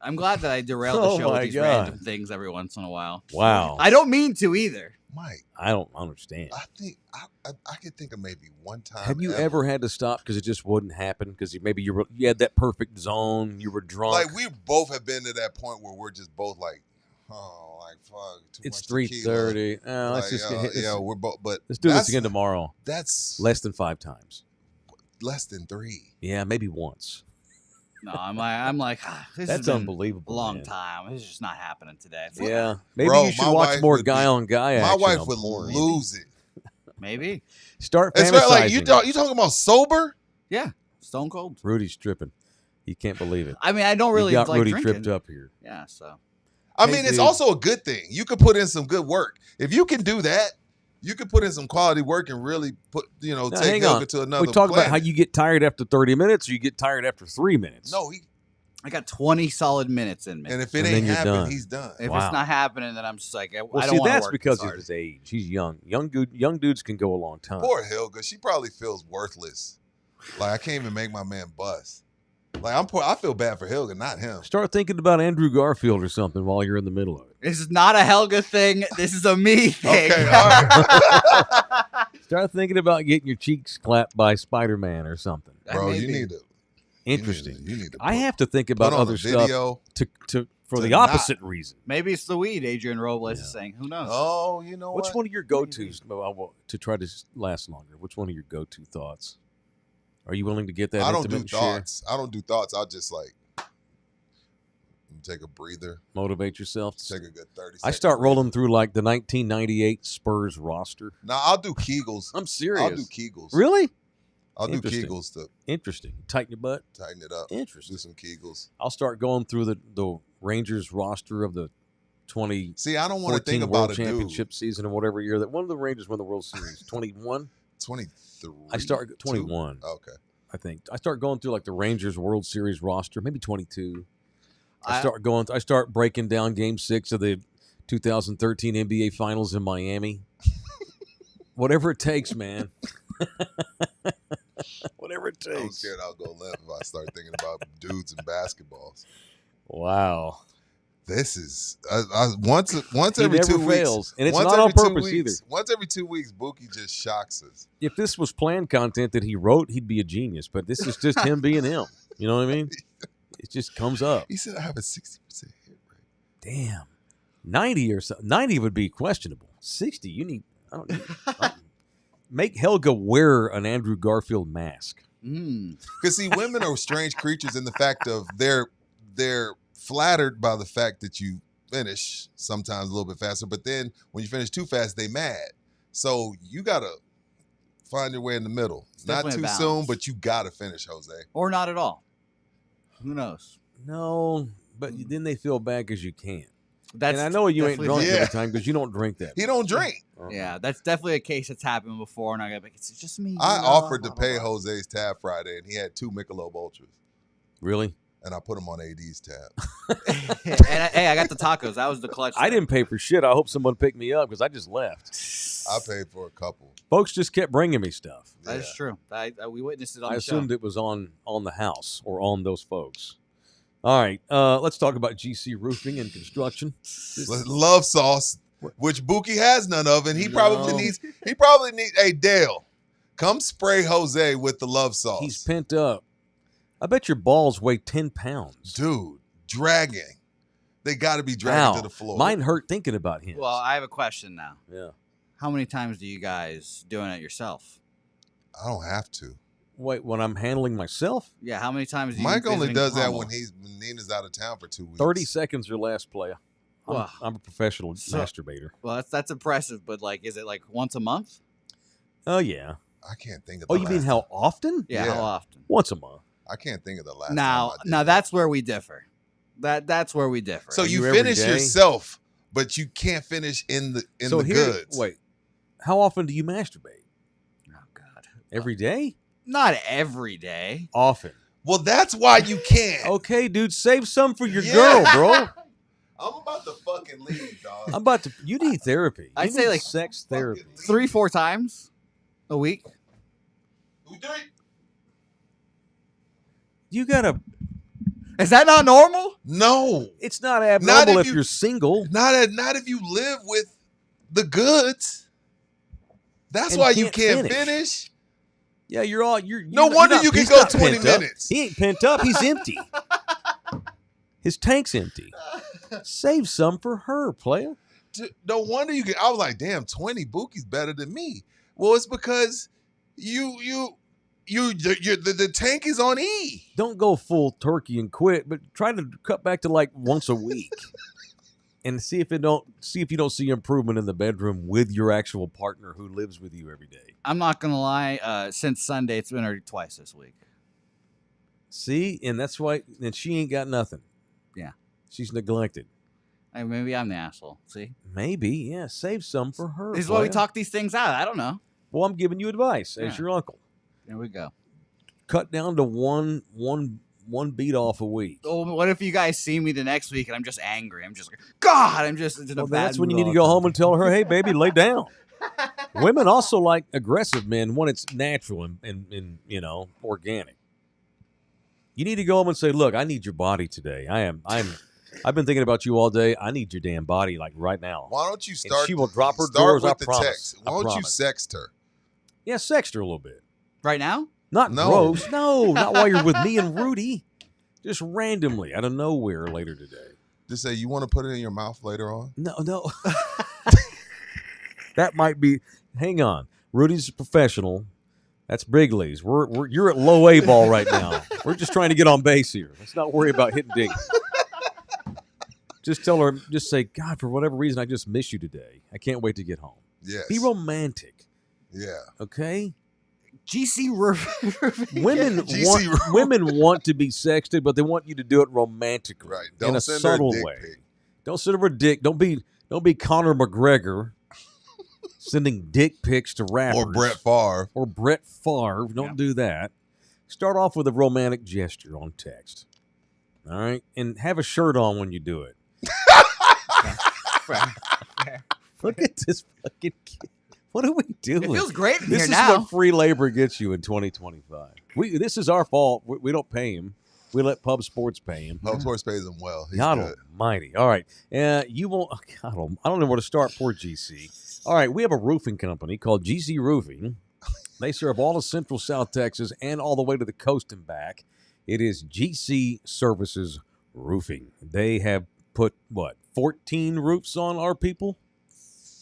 I'm glad that I derailed the Oh show with my these God. random things every once in a while. Wow. I don't mean to either. Mike, I don't understand. I think I could think of maybe one time. Have you ever had to stop because it just wouldn't happen? Because maybe you had that perfect zone, you were drunk. Like we both have been to that point where we're just both like, oh, like fuck. Too it's much tequila. 3:30. Oh, let's just yeah, we're both. But let's do this that's- again tomorrow. That's Less than 5 times. less than 3. Yeah, maybe once. No, I'm like, this That's has been unbelievable. a long man. time. It's just not happening today. It's like, Yeah, maybe Bro, you should my watch wife more would guy be- on guy My action. wife on would porn. lose it. maybe. Start It's fantasizing. like you talking about sober? Yeah, stone cold. Rudy's tripping. He can't believe it. I mean, I don't really you got like Rudy drinking. tripped up here. Yeah, so I Hey, mean, it's dude. also a good thing. You could put in some good work. If you can do that, you could put in some quality work and really put, Now, take hang Helga on. to another We talk about how planet. you get tired after 30 minutes or you get tired after 3 minutes. No, I got 20 solid minutes in me. and if it And ain't then you're happening, done. he's done. If Wow. it's not happening, then I'm just like, I Well, don't see, want to that's work because this of hard. his age. He's young. Young dudes can go a long time. Poor Helga, she probably feels worthless. Like I can't even make my man bust. Like I'm poor. I feel bad for Helga, not him. Start thinking about Andrew Garfield or something while you're in the middle of it. This is not a Helga thing. This is a me thing. Okay, all right. Start thinking about getting your cheeks clapped by Spider-Man or something. Bro, you Maybe. need to. Interesting. You need to. I have to think about put on other a stuff video. for to the not- opposite reason. Maybe it's the weed, Adrian Robles Yeah. is saying. Who knows? Oh, you know Which what? one of your go-tos to try to last longer? Which one of your go-to thoughts? Are you willing to get that I don't intimate do and share? thoughts. I don't do thoughts. I'll just like take a breather, Motivate yourself. take a good 30 seconds. I start rolling through like the 1998 Spurs roster. Now I'll do Kegels. I'm serious. I'll do Kegels. Really? I'll do Interesting. Kegels to Interesting. Tighten your butt. tighten it up. Interesting. Do some Kegels. I'll start going through the Rangers roster of the 2014 See, I don't want to think World about a Championship dude. season or whatever year that one of the Rangers won the World Series. 21. 23. I start 21. Okay. I think I start going through like the Rangers World Series roster, maybe 22. I I- start breaking down Game 6 of the 2013 NBA Finals in Miami. Whatever it takes, man. Whatever it I'm takes. scared I'll go left if I start thinking about dudes and basketballs. Wow. This is once He every never 2 weeks. fails, and it's once not on every 2 purpose weeks, either. Once every 2 weeks, Buki just shocks us. If this was planned content that he wrote, he'd be a genius. But this is just him being him. You know what I mean? It just comes up. He said I have a 60% hit rate. Damn. 90 or so. 90 would be questionable. 60, you need. I don't need. Make Helga wear an Andrew Garfield mask. Because see, women are strange creatures in the fact of they're flattered by the fact that you finish sometimes a little bit faster, but then when you finish too fast, they mad. So you gotta find your way in the middle. Not definitely too a soon, balance. but you gotta finish, Jose. Or not at all. Who knows? No, But then they feel bad because you can't. That's and I know you ain't drunk Yeah. every time because you don't drink that. He don't drink. Yeah, that's definitely a case that's happened before, and I got like, it's just me. I you know, offered to blah, blah, pay blah. Jose's tab Friday, and he had 2 Michelob Ultras, Really? and I put him on AD's tab. Hey, I got the tacos. That was the clutch. I didn't pay for shit. I hope someone picked me up because I just left. I paid for a couple. Folks just kept bringing me stuff. That is true. We witnessed it on I the assumed show. it was on the house or on those folks. All right, let's talk about GC Roofing and Construction. Love sauce, which Buki has none of, and he probably needs. Hey, Dale, come spray Jose with the love sauce. He's pent up. I bet your balls weigh 10 pounds. Dude, dragging. They got to be dragging to the floor. Mine hurt thinking about him. Well, I have a question now. Yeah. How many times do you guys doing it yourself? I don't have to. Wait, when I'm handling myself? Yeah, how many times do you Mike only visiting does that Cromwell? when Nina's out of town for 2 weeks. 30 seconds or less, player. Wow. I'm a professional masturbator. Well, that's impressive, but like, is it like once a month? Oh, yeah. I can't think of Oh, the you mean last how often? Yeah, Yeah. how often? Once a month. I can't think of the last Now, time I did now that. that's where we differ. That's where we differ. So Are you you every finish day? yourself, but you can't finish in the goods. Wait, how often do you masturbate? oh God, Every day? not every day. Often. Well, that's why you can't. Okay, dude, save some for your Yeah. girl, bro. I'm about to fucking leave, dog. You need therapy. I'd You say, need like, sex therapy. 3-4 times a week. You gotta, Is that not normal? No, it's not abnormal if if you're single. not if you live with the goods. That's And why you can't can't finish. Yeah, you're No not- wonder you're not- you can he's go not 20 pent up. minutes. He ain't pent up. He's empty. His tank's empty. Save some for her, player. No wonder you can. I was like, damn, 20 Buki's better than me. Well, it's because the tank is on E. Don't go full turkey and quit, but try to cut back to like once a week, and see if you don't see improvement in the bedroom with your actual partner who lives with you every day. I'm not gonna lie. Since Sunday, it's been already twice this week. See, and that's why. And she ain't got nothing. Yeah. She's neglected. Hey, maybe I'm the asshole. See, Maybe, yeah. Save some for her. this is why we player. talk these things out. I don't know. Well, I'm giving you advice as Yeah. your uncle. There we go. Cut down to one beat off a week. Oh, what if you guys see me the next week and I'm just angry? I'm just like, God, I'm just in a Well, bad that's when you mood need to all go the home time. and tell her, "Hey, baby, lay down." Women also like aggressive men when it's natural and organic. You need to go home and say, "Look, I need your body today. I've been thinking about you all day. I need your damn body like right now." Why don't you start? she will drop her start drawers, with I the promise. text. I Why don't you promise. sext her? Yeah, sext her a little bit. Right now? Not No. gross. No, not while you're with me and Rudy. Just randomly out of nowhere later today. Just say you want to put it in your mouth later on. No. That might be. Hang on. Rudy's a professional. That's big leagues. You're at low A ball right now. We're just trying to get on base here. Let's not worry about hitting ding. Just tell her. Just say, God, for whatever reason, I just miss you today. I can't wait to get home. Yes. Be romantic. Yeah. Okay. GC Roofing. Women want to be sexted, but they want you to do it romantically, Right. in Don't a send her a subtle dick way. pic. Don't send her a dick. Don't be Conor McGregor sending dick pics to rappers Or Brett Favre. or Brett Favre. Don't do that. Start off with a romantic gesture on text. All right, and have a shirt on when you do it. Look at this fucking kid. What are we doing? It feels great in This here is now. what free labor gets you in 2025. This is our fault. We don't pay him. We let Pub Sports pay him. Pub Sports pays him well. He's God good. almighty. All right. You won't. God, I don't know where to start. Poor GC. All right. We have a roofing company called GC Roofing. They serve all of Central South Texas and all the way to the coast and back. It is GC Services Roofing. They have put, 14 roofs on our people?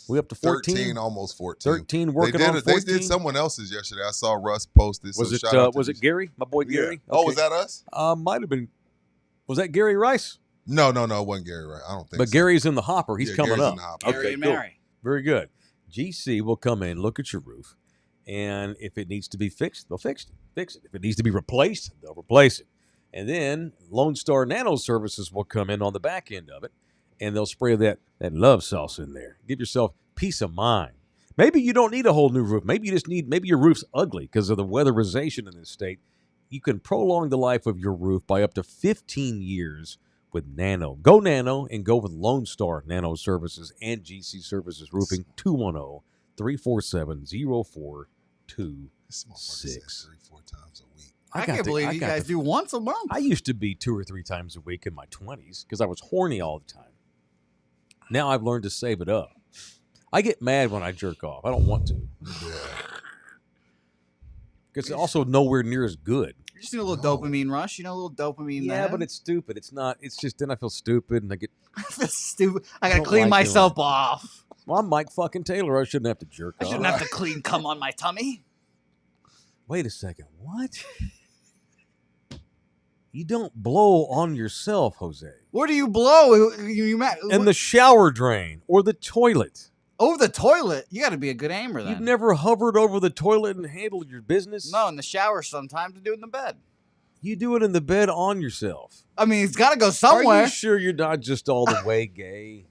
We up to 14? 13, almost 14. 13 working they on did, 14? They did someone else's yesterday. I saw Russ post this. Was shout out to it these- Gary? My boy Yeah. Gary? Oh, Okay. was that us? Might have been. Was that Gary Rice? No, it wasn't Gary, right? I don't think But so. Gary's in the hopper. He's Yeah, coming Gary's up. in the hopper. Gary Okay, and cool. Mary. Very good. GC will come in, look at your roof, and if it needs to be fixed, they'll fix it. If it needs to be replaced, they'll replace it. And then Lone Star Nano Services will come in on the back end of it, and they'll spray that love sauce in there. Give yourself peace of mind. Maybe you don't need a whole new roof. Maybe you just maybe your roof's ugly because of the weatherization in this state. You can prolong the life of your roof by up to 15 years with Nano. Go Nano and go with Lone Star Nano Services and GC Services Roofing. 210-347-0426. This motherfucker said 3-4 times a week. I can't believe you guys do once a month. I used to be 2 or 3 times a week in my 20s because I was horny all the time. Now I've learned to save it up. I get mad when I jerk off. I don't want to. Because it's also nowhere near as good. You just need a little dopamine rush. A little dopamine there. Yeah, but it's stupid. It's not. It's just then I feel stupid and I get stupid. I got to clean myself off. Well, I'm Mike fucking Taylor. I shouldn't have to jerk off. I shouldn't have to clean cum on my tummy. Wait a second. What? You don't blow on yourself, Jose. Where do you blow? In the shower drain or the toilet. Over the toilet? You got to be a good aimer then. You've never hovered over the toilet and handled your business? No, in the shower sometimes to do it in the bed. You do it in the bed on yourself. I mean, it's got to go somewhere. Are you sure you're not just all the way gay?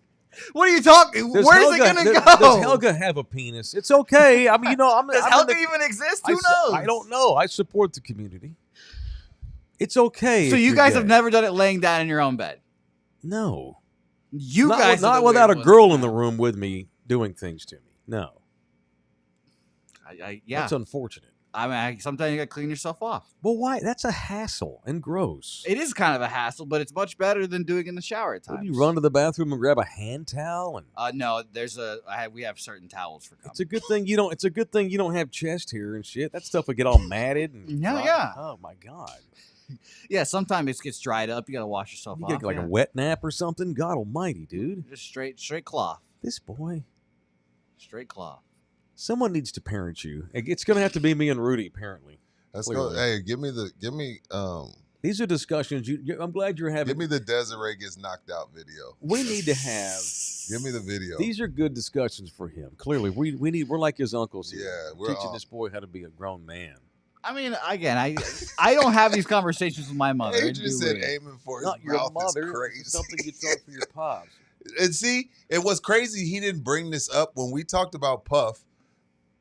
What are you talking? Where's it going to go? Does Helga have a penis? It's okay. I mean, does Helga even exist? Who knows? I don't know. I support the community. It's okay. So you guys have never done it laying down in your own bed? No. You guys not without a girl in the room with me doing things to me. No. Yeah. That's unfortunate. I mean, sometimes you got to clean yourself off. Well, why? That's a hassle and gross. It is kind of a hassle, but it's much better than doing it in the shower at times. Would you run to the bathroom and grab a hand towel? And no, we have certain towels for cum. It's a good thing you don't. It's a good thing you don't have chest hair and shit. That stuff would get all matted. And yeah. Oh my god. Yeah, sometimes it gets dried up. You got to wash yourself off. You get like a wet nap or something. God Almighty, dude. Just straight cloth. This boy. Straight cloth. Someone needs to parent you. It's going to have to be me and Rudy, apparently. Let's go. Hey, give me. These are discussions. I'm glad you're having. Give me the Desiree gets knocked out video. We need to have. Give me the video. These are good discussions for him. Clearly, we're like his uncles here. Yeah, we're teaching this boy how to be a grown man. I mean, again, I don't have these conversations with my mother. Adrian said aiming for his Not your mouth mother. is crazy. It's something you thought for your pops. And see, it was crazy. He didn't bring this up when we talked about Puff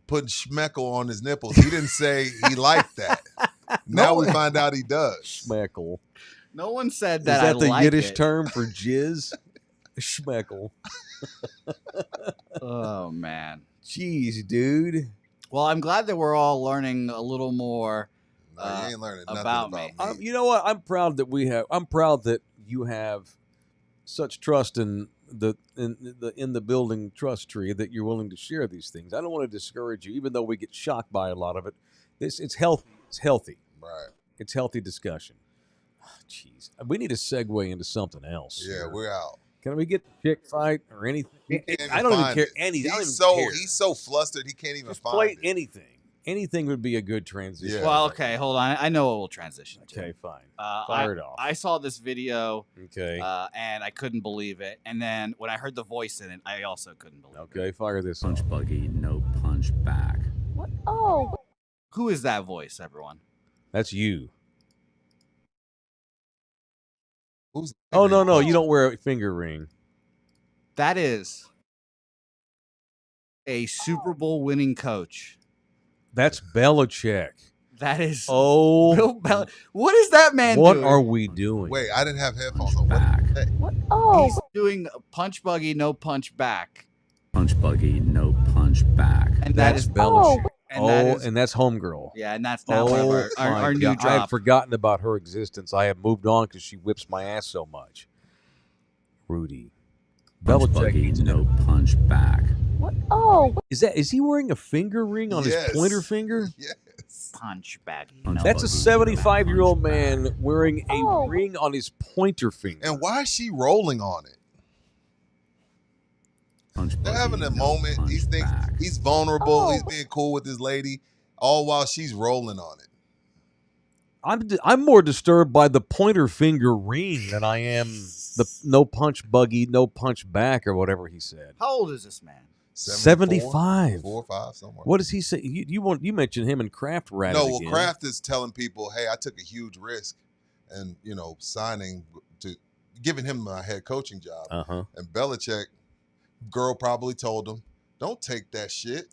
putting schmeckle on his nipples. He didn't say he liked that. Now we find out he does. Schmeckle. No one said that. Is that the Yiddish term for jizz? Schmeckle. Oh man. Jeez, dude. Well, I'm glad that we're all learning a little more No, you ain't learning nothing about me. You know what? I'm proud that you have such trust in the building trust tree that you're willing to share these things. I don't want to discourage you, even though we get shocked by a lot of it. It's healthy. It's healthy. Right. It's healthy discussion. Jeez, we need to segue into something else. Yeah, here. we're out. Can we get the chick fight or anything? I don't even care. He's so flustered he can't even find it. Anything. Anything would be a good transition. Yeah. Well, okay, hold on. I know what we'll transition to. Okay, fine. Fire it off. I saw this video. Okay. And I couldn't believe it. And then when I heard the voice in it, I also couldn't believe it. Okay, fire this Punch off. buggy, no punch back. What? Oh. Who is that voice, everyone? That's you. Who's Oh, no. You don't wear a finger ring. That is a Super Bowl winning coach. That's Belichick. That is Oh. Bill Belichick. What is that man What doing? are we doing? Wait, I didn't have headphones on. Back. What did he say? What? Oh. He's doing a punch buggy, no punch back. Punch buggy, no punch back. And That's that is Belichick. and And that's Homegirl. yeah, and that's now one of our new God. I had drop. forgotten about her existence. I have moved on because she whips my ass so much. Rudy. Punch Belichick buggy, needs to no know. punch back. What? Oh. Is he wearing a finger ring on Yes. his pointer finger? Yes. Punch baggy. Punch no That's a buggy, 75-year-old punch man back. wearing a Oh. ring on his pointer finger. And why is she rolling on it? Punch They're buggy, having a no moment. punch He thinks back. he's vulnerable. Oh. He's being cool with his lady, all while she's rolling on it. I'm more disturbed by the pointer finger ring than I am the no punch buggy, no punch back, or whatever he said. How old is this man? 75. 4 or 5 somewhere. What does he say? You mentioned him and Kraft rat. No, well, Kraft is telling people, "Hey, I took a huge risk and signing to giving him a head coaching job. And Belichick, girl probably told him, "Don't take that shit."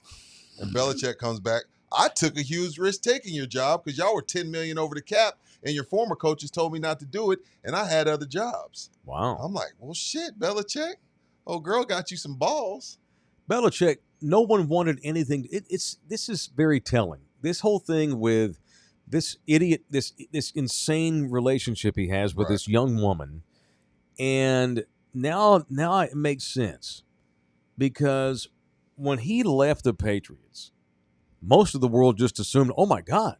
And Belichick comes back, "I took a huge risk taking your job because y'all were $10 million over the cap, and your former coaches told me not to do it, and I had other jobs." Wow. I'm like, well, shit, Belichick. Oh, girl got you some balls. Belichick, no one wanted anything. This is very telling. This whole thing with this idiot, this insane relationship he has with this young woman, and now it makes sense because when he left the Patriots, most of the world just assumed, oh my God,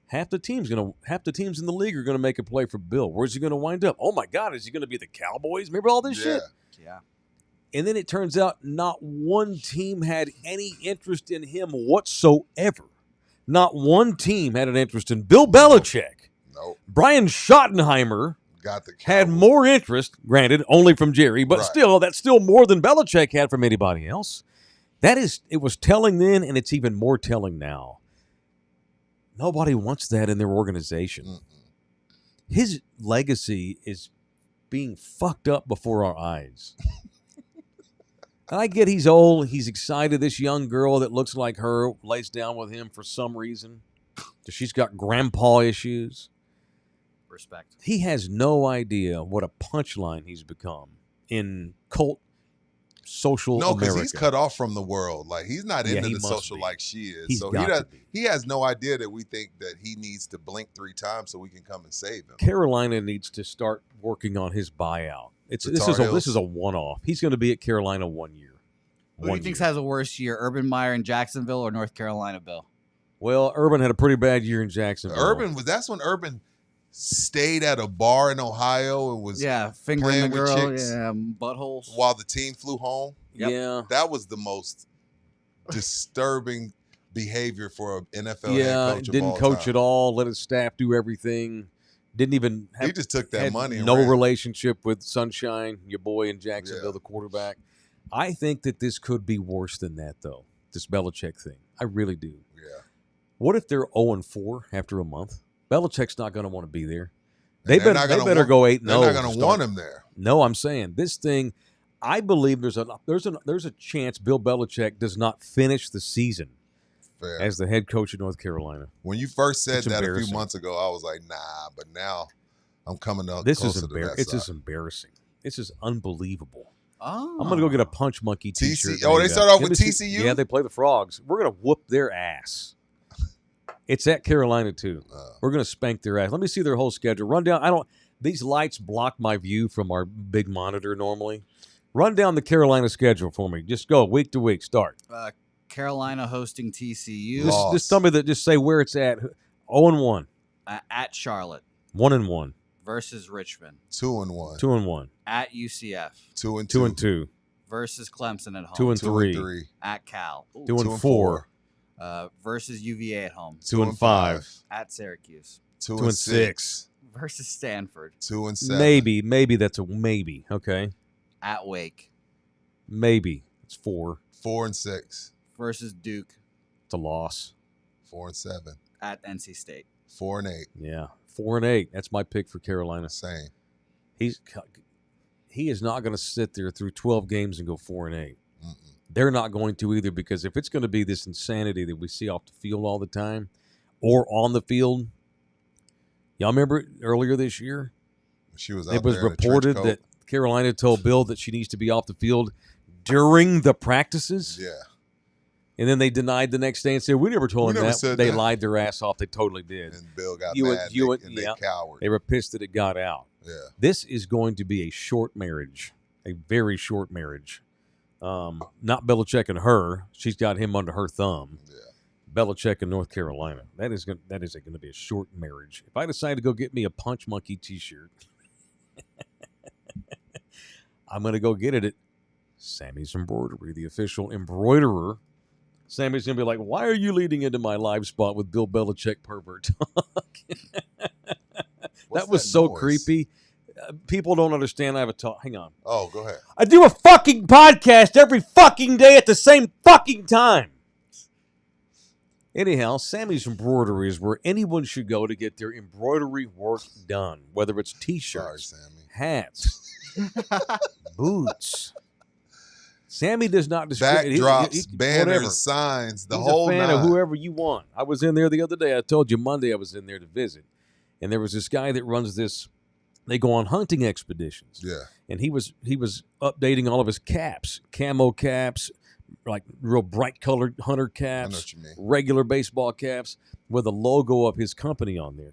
half the teams in the league are gonna make a play for Bill. Where's he gonna wind up? Oh my God, is he gonna be the Cowboys? Remember all this shit? Yeah. And then it turns out not one team had any interest in him whatsoever. Not one team had an interest in Bill Belichick. Nope. Brian Schottenheimer had more interest, granted, only from Jerry, but still, that's still more than Belichick had from anybody else. It was telling then, and it's even more telling now. Nobody wants that in their organization. His legacy is being fucked up before our eyes. And I get he's old. He's excited. This young girl that looks like her lays down with him for some reason. She's got grandpa issues. Respect. He has no idea what a punchline he's become in cult social America. No, because he's cut off from the world. Like, he's not into the social like she is. He has no idea that we think that he needs to blink 3 times so we can come and save him. Carolina needs to start working on his buyout. This is a one-off. He's going to be at Carolina 1 year. Who do you think has a worse year, Urban Meyer in Jacksonville or North Carolina, Bill? Well, Urban had a pretty bad year in Jacksonville. That's when Urban stayed at a bar in Ohio and was fingering the girl, chicks buttholes while the team flew home. Yep. Yeah, that was the most disturbing behavior for an NFL head coach. Didn't coach at all. Let his staff do everything. Didn't even. He just took that money. No relationship with Sunshine, your boy in Jacksonville, the quarterback. I think that this could be worse than that, though. This Belichick thing, I really do. Yeah. What if they're 0-4 after a month? Belichick's not going to want to be there. They better go 8-0. They're not going to want him there. No, I'm saying this thing. I believe there's a chance Bill Belichick does not finish the season as the head coach of North Carolina. When you first said that a few months ago, I was like, nah. But now I'm coming up. This is embarrassing. It's just embarrassing. This is unbelievable. Oh. I'm gonna go get a Punch Monkey T-shirt. They start off with TCU. Yeah, they play the Frogs. We're gonna whoop their ass. It's at Carolina too. We're gonna spank their ass. Let me see their whole schedule. Run down. These lights block my view from our big monitor normally. Run down the Carolina schedule for me. Just go week to week. Start. Carolina hosting TCU. Just tell me that. Just say where it's at. 0-1. At Charlotte. 1-1. Versus Richmond. 2-1. 2-1. At UCF. 2-2. 2-2. Versus Clemson at home. 2-3. At Cal. 2-4. Versus UVA at home. 2-5. At Syracuse. 2-6. Versus Stanford. 2-7. Maybe that's a maybe. Okay. At Wake. Maybe it's 4. 4-6. Versus Duke. It's a loss. 4-7. At NC State. 4-8. Yeah, 4-8. That's my pick for Carolina. Same. He is not going to sit there through 12 games and go 4-8. They're not going to either, because if it's going to be this insanity that we see off the field all the time or on the field, y'all remember earlier this year? She was out it was there in reported that Carolina told Bill that she needs to be off the field during the practices. Yeah. And then they denied the next day and said, we never told him that. They lied their ass off. They totally did. And Bill got mad and they cowered. They were pissed that it got out. Yeah. This is going to be a short marriage, a very short marriage. Not Belichick and her. She's got him under her thumb. Yeah. Belichick in North Carolina. That is going to be a short marriage. If I decide to go get me a Punch Monkey T-shirt, I'm going to go get it at Sammy's Embroidery, the official embroiderer. Sammy's going to be like, why are you leading into my live spot with Bill Belichick pervert talk? That was so creepy. People don't understand. I have a talk. Hang on. Oh, go ahead. I do a fucking podcast every fucking day at the same fucking time. Anyhow, Sammy's Embroidery is where anyone should go to get their embroidery work done, whether it's T-shirts, hats, boots. Sammy does not discriminate. Backdrops, banners, whatever. signs, the He's whole a fan nine. of whoever you want. I was in there the other day. I told you Monday I was in there to visit, and there was this guy that runs this. They go on hunting expeditions. Yeah, and he was updating all of his caps, camo caps, like real bright colored hunter caps, I know what you mean. regular baseball caps with a logo of his company on there.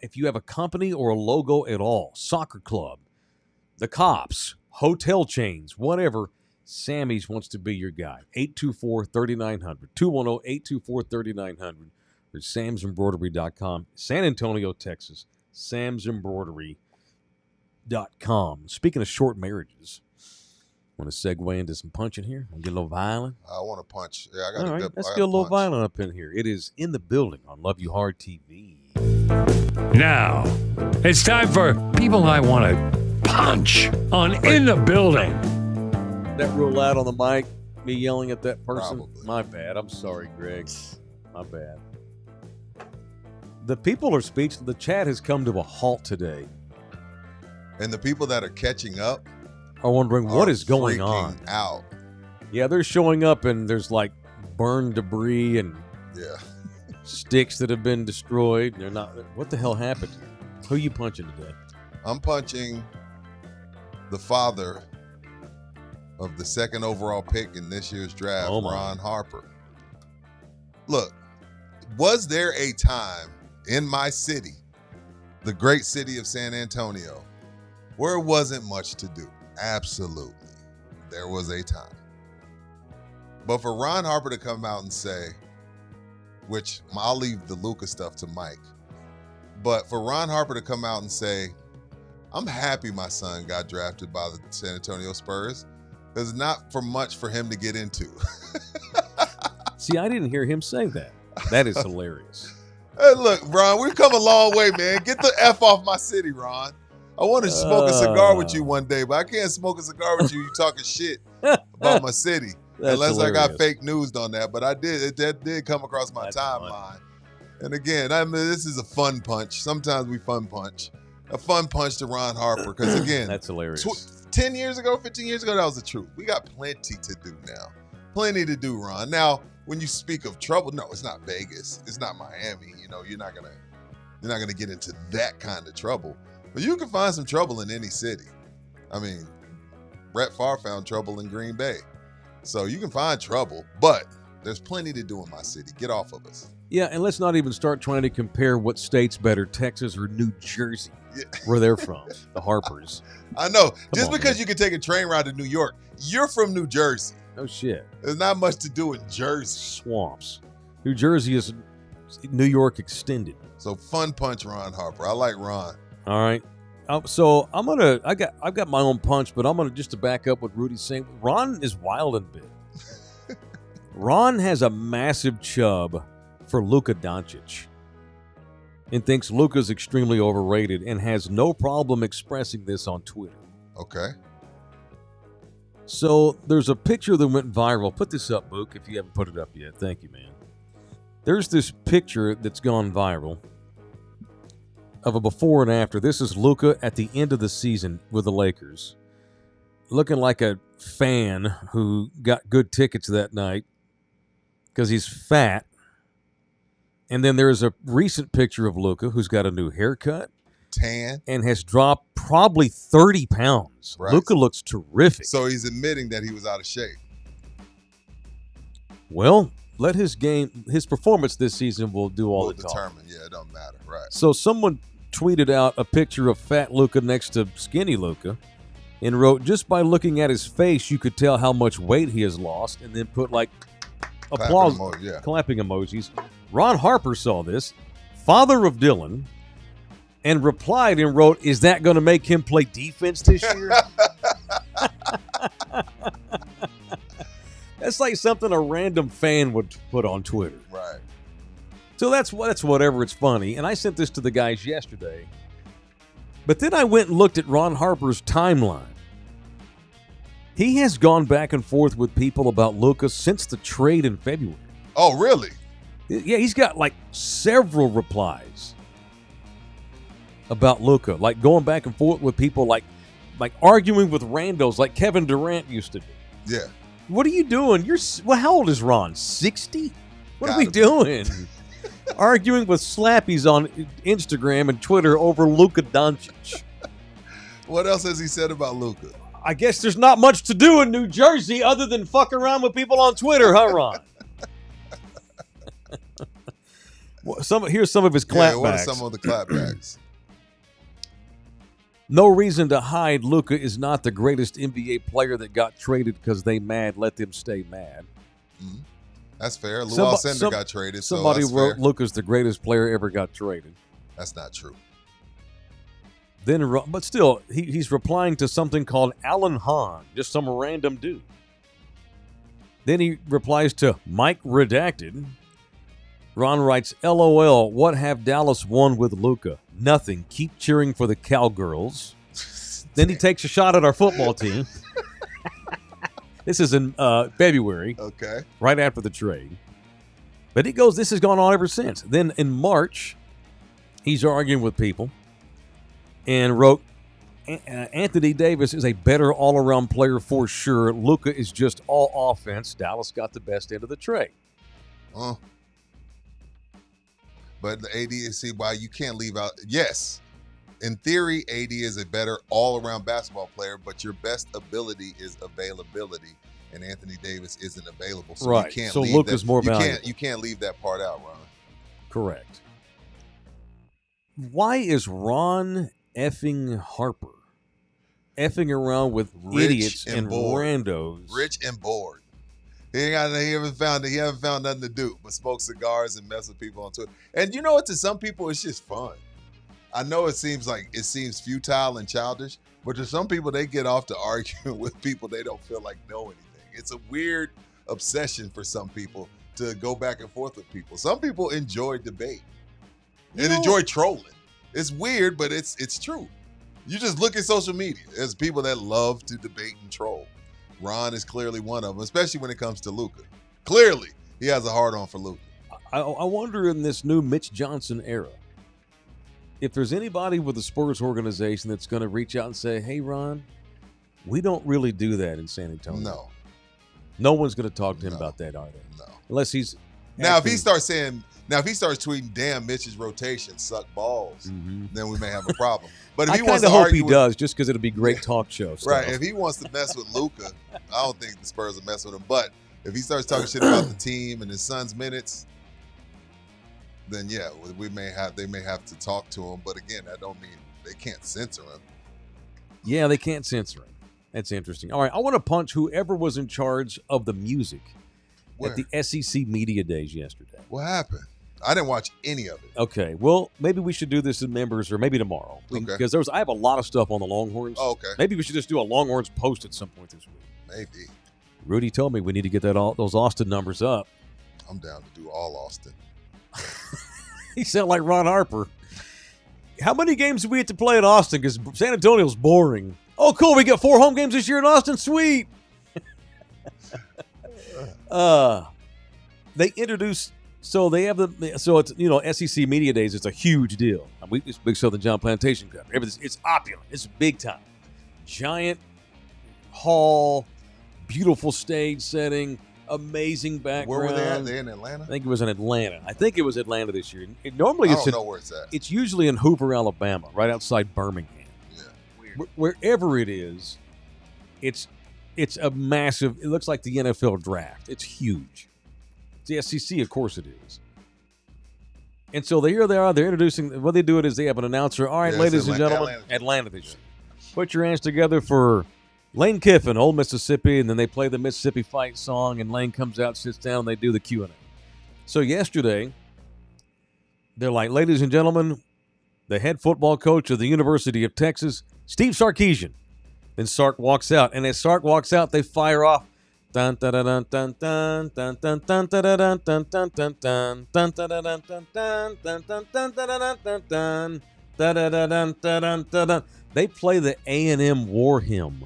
If you have a company or a logo at all, soccer club, the cops, hotel chains, whatever, Sammy's wants to be your guy. 824-3900, 210-824-3900, or samsembroidery.com. San Antonio, Texas, samsembroidery.com. Speaking of short marriages, want to segue into some punching here? Want to get a little violent? I want to punch. Yeah, I got All a right, good. let's I get got a little punch. violent up in here. It is In the Building on Love You Hard TV. Now, it's time for People I Want to Punch on In the Building. That real loud on the mic, me yelling at that person? Probably. My bad. I'm sorry, Greg. My bad. The people are speechless. The chat has come to a halt today. And the people that are catching up Are wondering what are is going freaking on. out. Yeah, they're showing up and there's like burned debris and Yeah. sticks that have been destroyed. They're not. What the hell happened? Who you punching today? I'm punching the father of the second overall pick in this year's draft, Oh, my. Ron Harper. Look, was there a time in my city, the great city of San Antonio, where it wasn't much to do? Absolutely. There was a time. But for Ron Harper to come out and say, which I'll leave the Luka stuff to Mike, but for Ron Harper to come out and say, I'm happy my son got drafted by the San Antonio Spurs. There's not for much for him to get into. See, I didn't hear him say that. That is hilarious. Hey, look, Ron, we've come a long way, man. Get the F off my city, Ron. I want to smoke a cigar with you one day, but I can't smoke a cigar with you. You talking shit about my city. That's Unless I got hilarious. fake news on that. But I did. That did come across my That's timeline. And again, I mean, this is a fun punch. Sometimes we fun punch. A fun punch to Ron Harper. Because again, That's hilarious. 10 years ago, 15 years ago, that was the truth. We got plenty to do now. Plenty to do, Ron. Now, when you speak of trouble, no, it's not Vegas. It's not Miami. You know, you're not gonna get into that kind of trouble. But you can find some trouble in any city. I mean, Brett Favre found trouble in Green Bay. So you can find trouble, but there's plenty to do in my city. Get off of us. Yeah, and let's not even start trying to compare what state's better, Texas or New Jersey, Yeah. where they're from, the Harpers. I know. Just on, because man. you can take a train ride to New York, you're from New Jersey. No shit. There's not much to do in Jersey. Swamps. New Jersey is New York extended. So fun punch Ron Harper. I like Ron. All right. So I've got my own punch, but I'm gonna just to back up what Rudy's saying. Ron is wild and big. Ron has a massive chub for Luka Doncic and thinks Luka's extremely overrated and has no problem expressing this on Twitter. Okay. So there's a picture that went viral. Put this up, Book, if you haven't put it up yet. Thank you, man. There's this picture that's gone viral of a before and after. This is Luka at the end of the season with the Lakers, looking like a fan who got good tickets that night because he's fat. And then there's a recent picture of Luka who's got a new haircut Tan. and has dropped probably 30 pounds. Right. Luka looks terrific. So he's admitting that he was out of shape. Well, let his performance this season will do all We'll the talking. determine. Yeah, it don't matter. Right. So someone tweeted out a picture of fat Luka next to skinny Luka and wrote, just by looking at his face, you could tell how much weight he has lost, and then put like applause, Clapping emoji, yeah. clapping emojis. Ron Harper saw this, father of Dylan, and replied and wrote, is that going to make him play defense this year? That's like something a random fan would put on Twitter. Right. So that's whatever. It's funny. And I sent this to the guys yesterday. But then I went and looked at Ron Harper's timeline. He has gone back and forth with people about Luka since the trade in February. Oh, really? Yeah, he's got like several replies about Luka, like going back and forth with people, like arguing with randos, like Kevin Durant used to do. Yeah. What are you doing? How old is Ron? 60? What are we doing? Arguing with slappies on Instagram and Twitter over Luka Doncic. What else has he said about Luka? I guess there's not much to do in New Jersey other than fuck around with people on Twitter, huh, Ron? Here's some of his clapbacks. Yeah, what are some of the clapbacks? No reason to hide. Luka is not the greatest NBA player that got traded because they mad. Let them stay mad. Mm-hmm. That's fair. Lou Alcindor got traded. Somebody so wrote Luka's the greatest player ever got traded. That's not true. But still, he's replying to something called Alan Hahn, just some random dude. Then he replies to Mike Redacted. Ron writes, LOL, what have Dallas won with Luka? Nothing. Keep cheering for the Cowgirls. Then he takes a shot at our football team. This is in February. Okay. Right after the trade. But he goes, this has gone on ever since. Then in March, he's arguing with people and wrote, Anthony Davis is a better all-around player for sure. Luka is just all offense. Dallas got the best end of the trade. But the AD, see why you can't leave out. Yes, in theory, AD is a better all-around basketball player, but your best ability is availability, and Anthony Davis isn't available. So right. You can't so leave Luka's that, more you valuable. You can't leave that part out, Ron. Correct. Why is Ron effing Harper effing around with idiots and randos? Rich and bored. He haven't found nothing to do but smoke cigars and mess with people on Twitter. And you know what? To some people, it's just fun. I know it seems futile and childish, but to some people, they get off to arguing with people they don't feel like know anything. It's a weird obsession for some people to go back and forth with people. Some people enjoy debate and enjoy trolling. It's weird, but it's true. You just look at social media. There's people that love to debate and troll. Ron is clearly one of them, especially when it comes to Luka. Clearly, he has a hard-on for Luka. I wonder in this new Mitch Johnson era, if there's anybody with the Spurs organization that's going to reach out and say, hey, Ron, we don't really do that in San Antonio. No. No one's going to talk to him about that, are they? No. Unless he's... If he starts tweeting, damn, Mitch's rotation suck balls, then we may have a problem. But if he wants to hope argue he does, just because it'll be great talk show stuff. Right. If he wants to mess with Luka, I don't think the Spurs will mess with him. But if he starts talking shit about the team and his son's minutes, then yeah, they may have to talk to him. But again, that don't mean they can't censor him. Yeah, they can't censor him. That's interesting. All right, I want to punch whoever was in charge of the music at the SEC Media Days yesterday. What happened? I didn't watch any of it. Okay, well, maybe we should do this in members, or maybe tomorrow. Because I have a lot of stuff on the Longhorns. Oh, okay. Maybe we should just do a Longhorns post at some point this week. Maybe. Rudy told me we need to get those Austin numbers up. I'm down to do all Austin. He sounded like Ron Harper. How many games do we have to play in Austin? Because San Antonio's boring. Oh, cool. We got 4 home games this year in Austin. Sweet. They introduced... So they have it's SEC Media Days. It's a huge deal. It's Big Southern John Plantation Cup. It's opulent. It's big time. Giant hall, beautiful stage setting, amazing background. Where were they at? They in Atlanta? I think it was in Atlanta. this year. I don't know where it's at. It's usually in Hoover, Alabama, right outside Birmingham. Yeah. Weird. Wherever it is, it's a massive. It looks like the NFL draft. It's huge. The SEC, of course it is. And so here they are. They're introducing. What they do is they have an announcer. All right, ladies and gentlemen, Atlanta this year. Put your hands together for Lane Kiffin, Old Mississippi, and then they play the Mississippi Fight song, and Lane comes out, sits down, and they do the Q&A. So yesterday, they're like, ladies and gentlemen, the head football coach of the University of Texas, Steve Sarkisian. Then Sark walks out, and as Sark walks out, they fire off. Dun dun dun dun dun dun dun dun dun dun dun dun dun dun dun dun dun dun dun dun. They play the A&M War Hymn.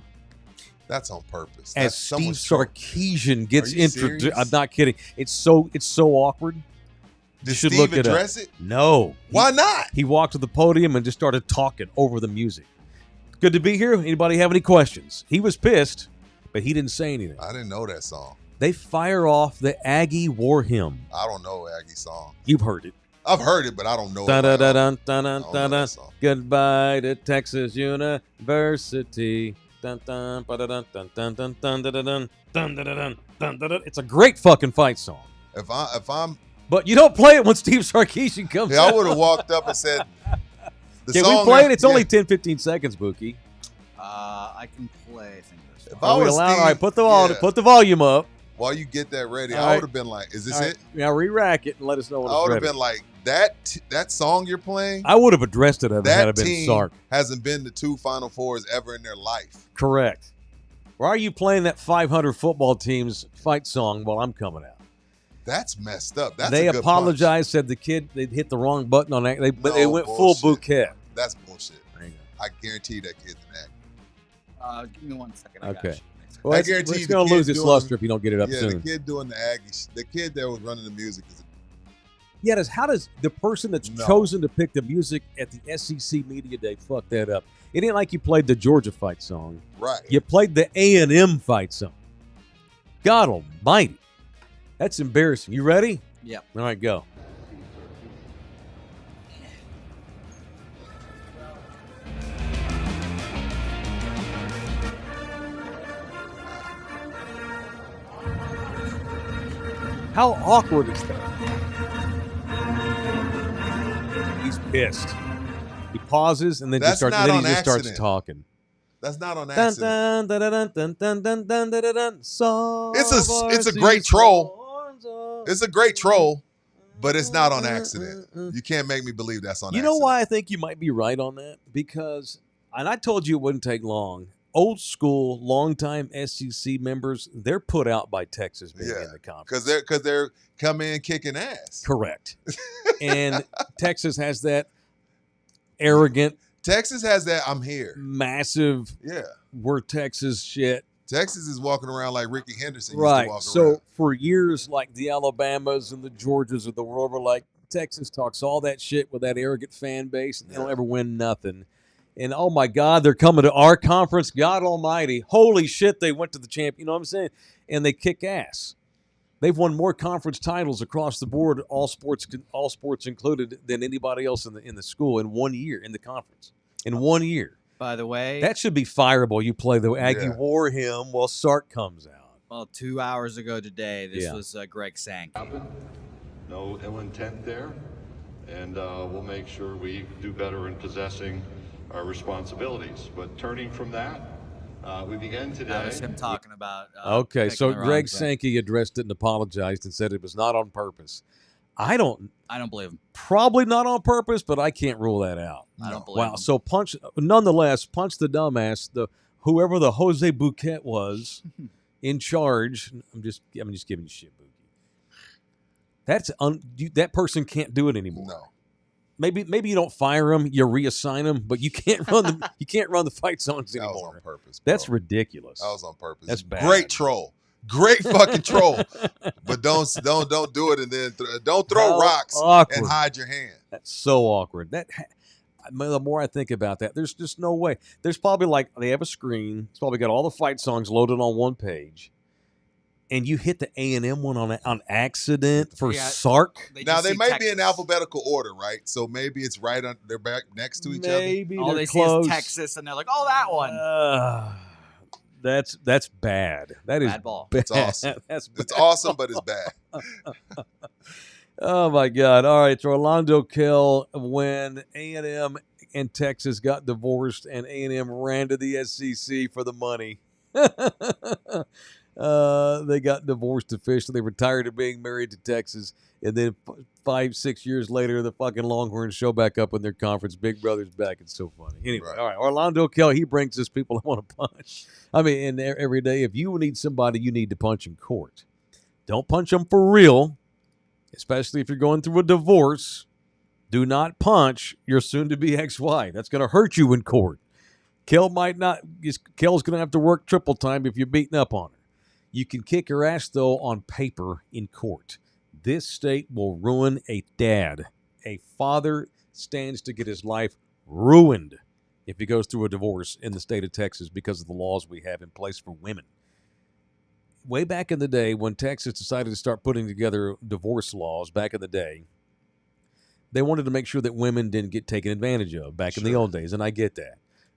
That's on purpose. As Steve Sarkisian gets introduced. I'm not kidding. It's so awkward. Did should Steve look it up. address it? No. Why not? He walked to the podium and just started talking over the music. Good to be here. Anybody have any questions? He was pissed, but he didn't say anything. I didn't know that song. They fire off the Aggie War Hymn. I don't know Aggie song. You've heard it. I've heard it, but I don't know it. Dun-dun-dun-dun, I don't know dun-dun-dun-dun. that song. Goodbye to Texas University. Dun-dun, ba-da-dun, dun-dun-dun, dun-dun-dun, dun-dun-dun, dun-dun-dun. It's a great fucking fight song. If I'm, But you don't play it when Steve Sarkisian comes yeah, I out. would have walked up and said, the Can song we play it? It's yeah. only 10, 15 seconds, Bookie. I can play. I think this If one. I Are we was allowed? Steve, All right, put yeah. put the volume up. While you get that ready, All I right. would have been like, is this All right, it? now re-rack it and let us know when I it's would have ready. been like, that song you're playing, I would have addressed it if it had that been team Sark. hasn't been to 2 Final Fours ever in their life. Correct. Why are you playing that 500 football team's fight song while I'm coming out? That's messed up. That's They a good apologized, said the kid they'd hit the wrong button on that. They No, went full bullshit. bouquet. punch. That's bullshit. There you I guarantee that kid's an actor. Give me 1 second. I Okay. got you. Well, I it's guarantee it's the going to kid lose its doing- luster if you don't get it up Yeah, soon. the kid doing the Aggies, the kid that was running the music is Yeah, how does the person that's No. chosen to pick the music at the SEC Media Day fuck that up? It ain't like you played the Georgia fight song. right. You played the A&M fight song. God almighty. That's embarrassing. You ready? Yep. All right, go. How awkward is that? He's pissed. He pauses and then That's just starts. not And then on he just starts accident. talking. That's not on Dun, accident. dun, dun, dun, dun, dun, dun, dun, dun, dun. It's a great troll. It's a great troll, but it's not on accident. You can't make me believe that's on You accident. know why I think you might be right on that? Because, and I told you it wouldn't take long. Old school, longtime SEC members, they're put out by Texas being Yeah, in the conference. Because they're coming in kicking ass. Correct. And Texas has that arrogant, Texas has that I'm here. massive, Yeah. we're Texas shit. Texas is walking around like Ricky Henderson used Right. to walk So around. for years, like the Alabamas and the Georgias of the world were like, Texas talks all that shit with that arrogant fan base, and they don't ever win nothing. And oh my God, they're coming to our conference. God Almighty, holy shit, they went to the champ. You know what I'm saying? And they kick ass. They've won more conference titles across the board, all sports included, than anybody else in the school in 1 year in the conference. In 1 year, By the way, that should be fireable. You play the Aggie Yeah. War Hymn while Sark comes out. well, 2 hours ago today, this Yeah. was Greg Sank. No ill intent there, and we'll make sure we do better in possessing our responsibilities. But turning from that, we begin today. That was him talking about. Okay, picking so the wrong Greg thing. Sankey addressed it and apologized and said it was not on purpose. I don't, I don't believe him. probably not on purpose, but I can't rule that out. I don't believe Wow. him. So nonetheless, punch the dumbass, whoever the Jose Bouquet was in charge. I'm just giving you shit, Bouquet. That person can't do it anymore. No. Maybe you don't fire him, you reassign him, but you can't run the fight songs That was anymore. on purpose. Bro. That's ridiculous. That was on purpose. That's bad. Great troll. Great fucking troll. But don't do it and then don't throw How rocks awkward. and hide your hand. That's so awkward. The more I think about that, there's just no way. There's probably they have a screen. It's probably got all the fight songs loaded on one page, and you hit the A&M one on accident for Yeah. Sark. Now just they see may be in Texas. alphabetical order, right? So maybe it's right on. They're back next to each other. Maybe All they're they close. see is Texas, and they're like, "Oh, that one." That's bad. That is Bad ball. bad. It's awesome. That's bad. It's awesome, but it's bad. Oh my God! All right, so Orlando Kell, when A&M and Texas got divorced, and A&M ran to the SEC for the money. They got divorced officially. They retired to being married to Texas, and then 5-6 years later, the fucking Longhorns show back up in their conference. Big Brother's back. It's so funny. Anyway, Right. all right, Orlando Kell, he brings us people that want to punch. I mean, and every day, if you need somebody, you need to punch in court. Don't punch them for real. Especially if you're going through a divorce, do not punch your soon-to-be ex-wife. That's going to hurt you in court. Kell's going to have to work triple time if you're beating up on her. You can kick her ass, though, on paper in court. This state will ruin a dad. A father stands to get his life ruined if he goes through a divorce in the state of Texas because of the laws we have in place for women. Way back in the day when Texas decided to start putting together divorce laws back in the day, they wanted to make sure that women didn't get taken advantage of back in the old days, and I get that.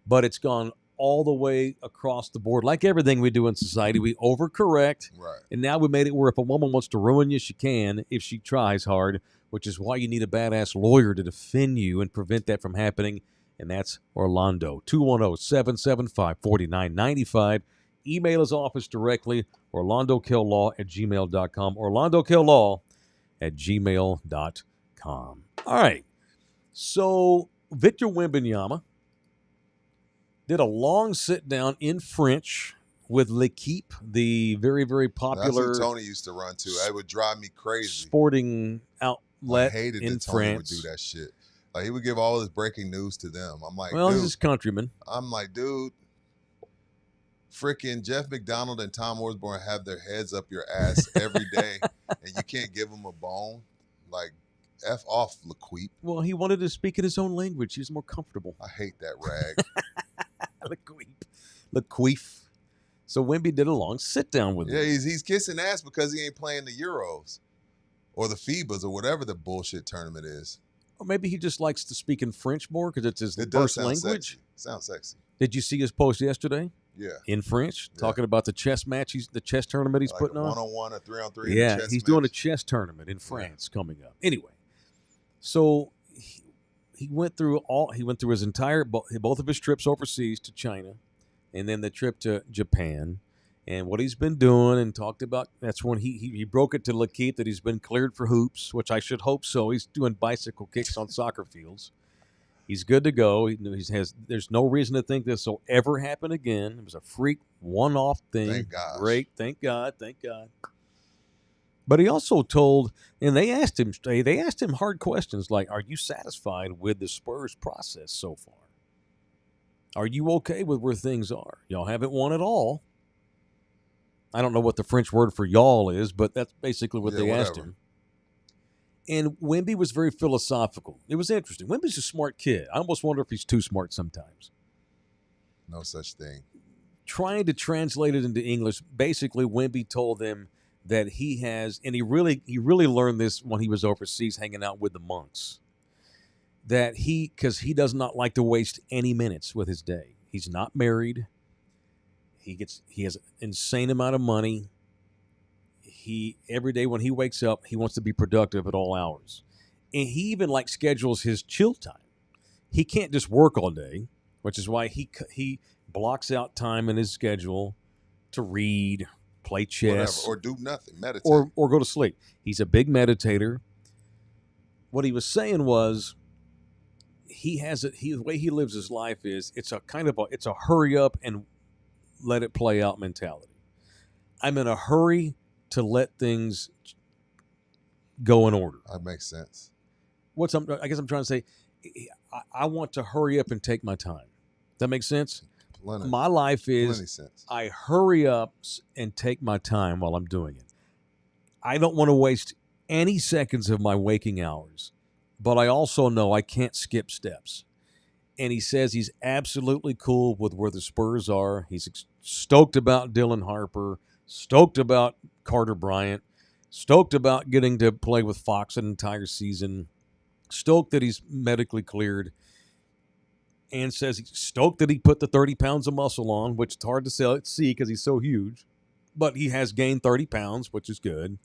But it's gone all the way across the board. Like everything we do in society, we overcorrect. Right. And now we made it where if a woman wants to ruin you, she can if she tries hard, which is why you need a badass lawyer to defend you and prevent that from happening. And that's Orlando. 210-775-4995. Email his office directly, orlandokilllaw@gmail.com. orlandokilllaw@gmail.com. All right. So Victor Wembanyama did a long sit-down in French with L'Equipe, the very, very popular That's what Tony used to run to. It would drive me crazy. Sporting outlet I hated in that Tony France. would do that shit. Like, he would give all his breaking news to them. I'm like, Well, dude. he's his countryman. I'm like, dude, freaking Jeff McDonald and Tom Osborne have their heads up your ass every day, and you can't give them a bone? Like, F off, L'Equipe. Well, he wanted to speak in his own language. He was more comfortable. I hate that rag. L'Equipe. So Wemby did a long sit-down with him. Yeah, he's kissing ass because he ain't playing the Euros or the FIBAs or whatever the bullshit tournament is. Or maybe he just likes to speak in French more because it's his It does first sound language. sexy. Sounds sexy. Did you see his post yesterday? Yeah. In French, Yeah. talking about the chess match, the chess tournament he's Like putting a on. 1-on-1, a 3-on-3. Yeah, and a chess he's doing a match. chess tournament in France coming up. Anyway, so he went through his entire both of his trips overseas to China, and then the trip to Japan, and what he's been doing, and talked about. That's when he broke it to L'Equipe that he's been cleared for hoops, which I should hope so. He's doing bicycle kicks on soccer fields. He's good to go. There's no reason to think this will ever happen again. It was a freak one-off thing. Thank God. Great. Thank God. Thank God. But he also told, and they asked him hard questions like, are you satisfied with the Spurs process so far? Are you okay with where things are? Y'all haven't won at all. I don't know what the French word for y'all is, but that's basically what they asked him. And Wemby was very philosophical. It was interesting. Wemby's a smart kid. I almost wonder if he's too smart sometimes. No such thing. Trying to translate it into English, basically Wemby told them that he has, and he really learned this when he was overseas hanging out with the monks, that because he does not like to waste any minutes with his day. He's not married. He has an insane amount of money. Every day when he wakes up, he wants to be productive at all hours. And he even schedules his chill time. He can't just work all day, which is why he blocks out time in his schedule to read, play chess, whatever, or do nothing, meditate, or go to sleep. He's a big meditator. What he was saying was the way he lives his life is it's a hurry up and let it play out mentality. I'm in a hurry to let things go in order. That makes sense. I guess I'm trying to say, I want to hurry up and take my time. That makes sense? My life is I hurry up and take my time while I'm doing it. I don't want to waste any seconds of my waking hours, but I also know I can't skip steps. And he says he's absolutely cool with where the Spurs are. He's stoked about Dylan Harper, stoked about Carter Bryant, stoked about getting to play with Fox an entire season, stoked that he's medically cleared, and says he's stoked that he put the 30 pounds of muscle on, which it's hard to see because he's so huge. But he has gained 30 pounds, which is good.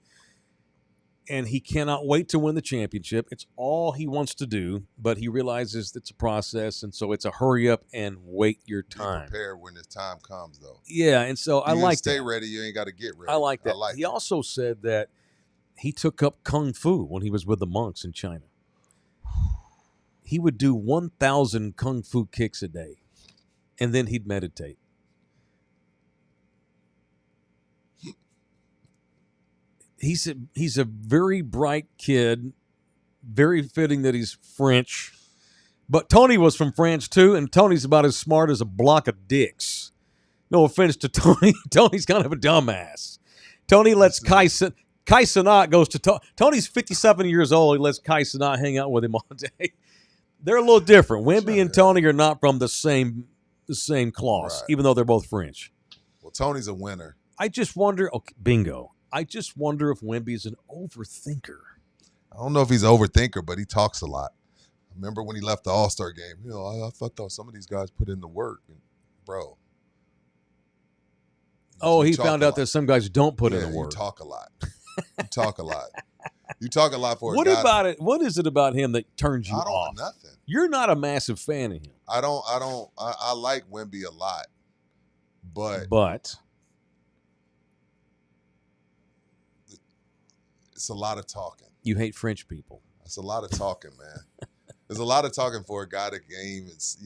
And he cannot wait to win the championship. It's all he wants to do, but he realizes it's a process, and so it's a hurry up and wait your time. Be prepared when the time comes, though. Yeah, and so I like that. Stay ready. You ain't got to get ready. I like that. He also said that he took up Kung Fu when he was with the monks in China. He would do 1,000 Kung Fu kicks a day, and then he'd meditate. He's a very bright kid, very fitting that he's French. But Tony was from France too, and Tony's about as smart as a block of dicks. No offense to Tony. Tony's kind of a dumbass. Tony lets Kai Kai Cenat goes to Tony's 57 years old. He lets Kai Cenat hang out with him all day. They're a little different. Wemby and Tony are not from the same cloth, even though they're both French. Well, Tony's a winner. I just wonder. Okay, bingo. I just wonder if Wemby's an overthinker. I don't know if he's an overthinker, but he talks a lot. Remember when he left the All-Star game? I thought some of these guys put in the work, bro. He found out that some guys don't put in the work. You talk a lot. You talk a lot. You talk a lot for what a guy. About it? What is it about him that turns you off? Nothing. You're not a massive fan of him. I like Wemby a lot, but it's a lot of talking. You hate French people. It's a lot of talking, man. There's a lot of talking for a guy that game is,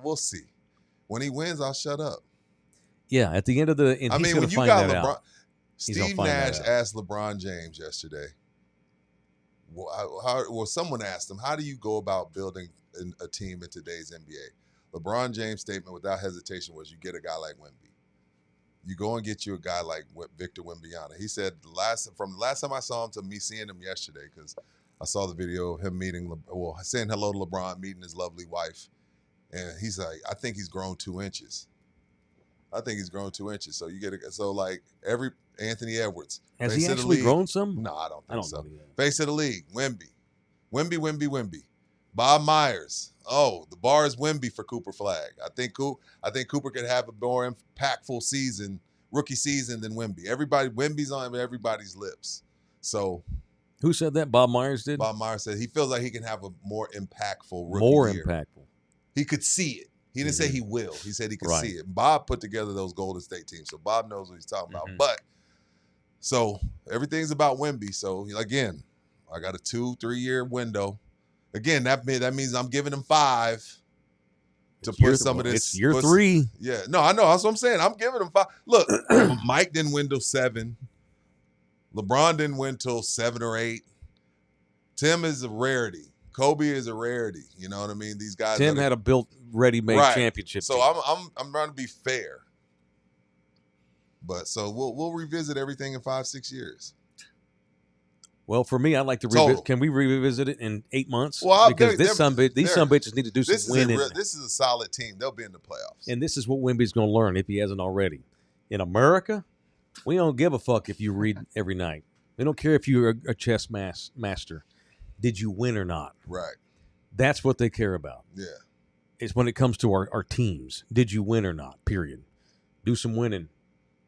we'll see. When he wins, I'll shut up. Yeah, at the end of the when you got LeBron, Steve Nash asked LeBron James yesterday. Someone asked him, how do you go about building a team in today's NBA? LeBron James' statement without hesitation was, you get a guy like Wemby. You go and get you a guy like Victor Wembanyama. He said, from the last time I saw him to me seeing him yesterday, because I saw the video of him saying hello to LeBron, meeting his lovely wife. And he's like, I think he's grown 2 inches. So you get every Anthony Edwards. Has he actually grown some? No, I don't think so. Face of the league, Wemby. Bob Myers. Oh, the bar is Wemby for Cooper Flag. I think Cooper could have a more impactful rookie season than Wemby. Wemby's on everybody's lips. So who said that? Bob Myers did? Bob Myers said he feels like he can have a more impactful rookie year. Impactful. He could see it. He didn't say he will. He said he could see it. Bob put together those Golden State teams, so Bob knows what he's talking about. But so everything's about Wemby. So again, I got a 2-3 year window. Again, that means I'm giving him 5 to put some of this. It's year 3. Yeah, no, I know. That's what I'm saying. I'm giving him 5. Look, Mike didn't win till 7. LeBron didn't win till 7 or 8. Tim is a rarity. Kobe is a rarity. You know what I mean? These guys. Tim had a built, ready-made championship. So team. I'm trying to be fair. But so we'll revisit everything in 5-6 years. Well, for me, I'd like to revisit. Can we revisit it in 8 months? Well, because these some bitches need to do some winning. This is a solid team. They'll be in the playoffs. And this is what Wemby's going to learn if he hasn't already. In America, we don't give a fuck if you read every night. We don't care if you're a chess master. Did you win or not? Right. That's what they care about. Yeah. It's when it comes to our teams. Did you win or not? Period. Do some winning.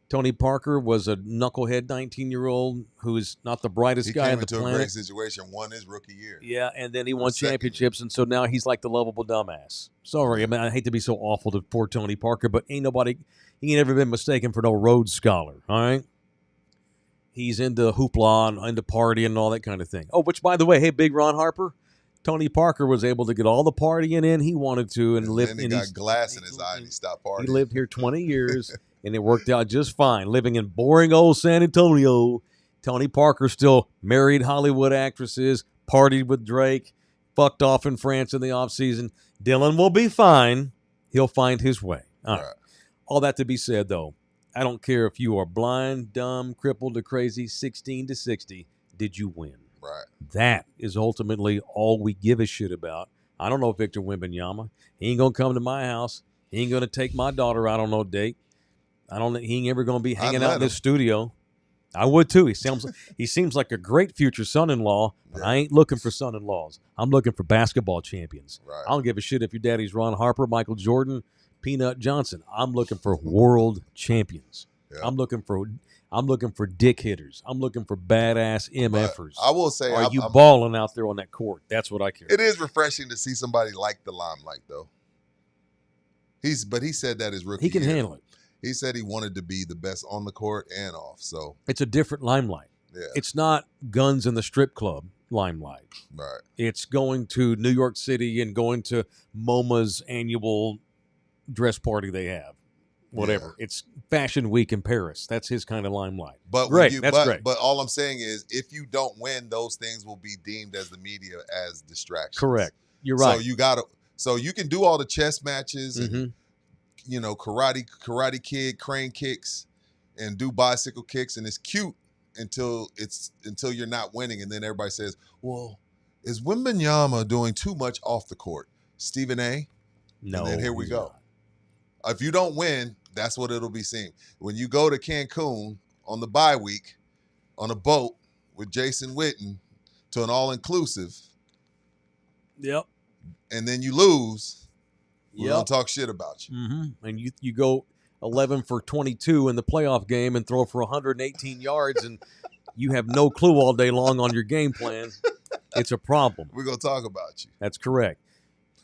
Tony Parker was a knucklehead 19-year-old who is not the brightest guy on the planet. He came into a great situation, won his rookie year. Yeah, and then he won championships, and so now he's like the lovable dumbass. Sorry, I hate to be so awful to poor Tony Parker, but he ain't ever been mistaken for no Rhodes Scholar, all right? He's into hoopla and into partying and all that kind of thing. Oh, which, by the way, hey, Big Ron Harper, Tony Parker was able to get all the partying in he wanted to and live. Then he got glass in his eye and he stopped partying. He lived here 20 years, and it worked out just fine. Living in boring old San Antonio, Tony Parker still married Hollywood actresses, partied with Drake, fucked off in France in the offseason. Dylan will be fine. He'll find his way. All right. All that to be said, though, I don't care if you are blind, dumb, crippled, or crazy, 16 to 60. Did you win? Right. That is ultimately all we give a shit about. I don't know Victor Wembanyama. He ain't going to come to my house. He ain't going to take my daughter out on no date. He ain't ever going to be hanging out in this studio. I would too. He seems like a great future son-in-law, but I ain't looking for son-in-laws. I'm looking for basketball champions. Right. I don't give a shit if your daddy's Ron Harper, Michael Jordan, Peanut Johnson. I'm looking for world champions. Yeah. I'm looking for dick hitters. I'm looking for badass MFers. I will say, are you balling out there on that court? That's what I care. It is refreshing to see somebody like the limelight, though. But he said that his rookie he can year. handle it. He said he wanted to be the best on the court and off. So it's a different limelight. Yeah. It's not guns in the strip club limelight. Right. It's going to New York City and going to MoMA's annual dress party they have. Whatever. Yeah. It's Fashion Week in Paris. That's his kind of limelight. But great. That's great. But all I'm saying is, if you don't win, those things will be deemed as the media as distractions. Correct. You're right. So you can do all the chess matches and karate kid crane kicks and do bicycle kicks, and it's cute until you're not winning, and then everybody says, "Well, is Wembanyama doing too much off the court?" Stephen A. No. And then here we he's go. not. If you don't win, that's what it'll be seen. When you go to Cancun on the bye week on a boat with Jason Witten to an all-inclusive, Yep. and then you lose, we're Yep. going to talk shit about you. Mm-hmm. And you go 11 for 22 in the playoff game and throw for 118 yards, and you have no clue all day long on your game plan. It's a problem. We're going to talk about you. That's correct.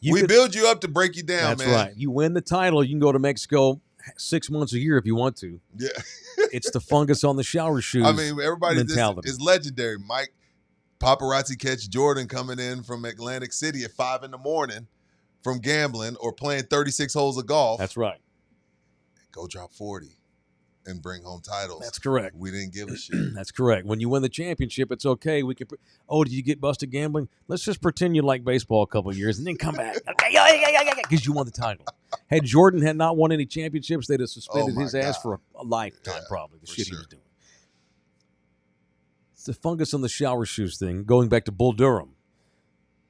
We build you up to break you down, that's man. right. You win the title, you can go to Mexico 6 months a year if you want to. Yeah. It's the fungus on the shower shoes. I mean, everybody, this mentality. is legendary. Mike, paparazzi catch Jordan coming in from Atlantic City at 5 a.m. from gambling or playing 36 holes of golf. That's right. Go drop 40 and bring home titles. That's correct. We didn't give a shit. That's correct. When you win the championship, it's okay. We can. Oh, did you get busted gambling? Let's just pretend you like baseball a couple of years and then come back. Okay, because you won the title. Had Jordan had not won any championships, they'd have suspended his ass for a lifetime, probably. The shit he was doing. It's the fungus on the shower shoes thing. Going back to Bull Durham,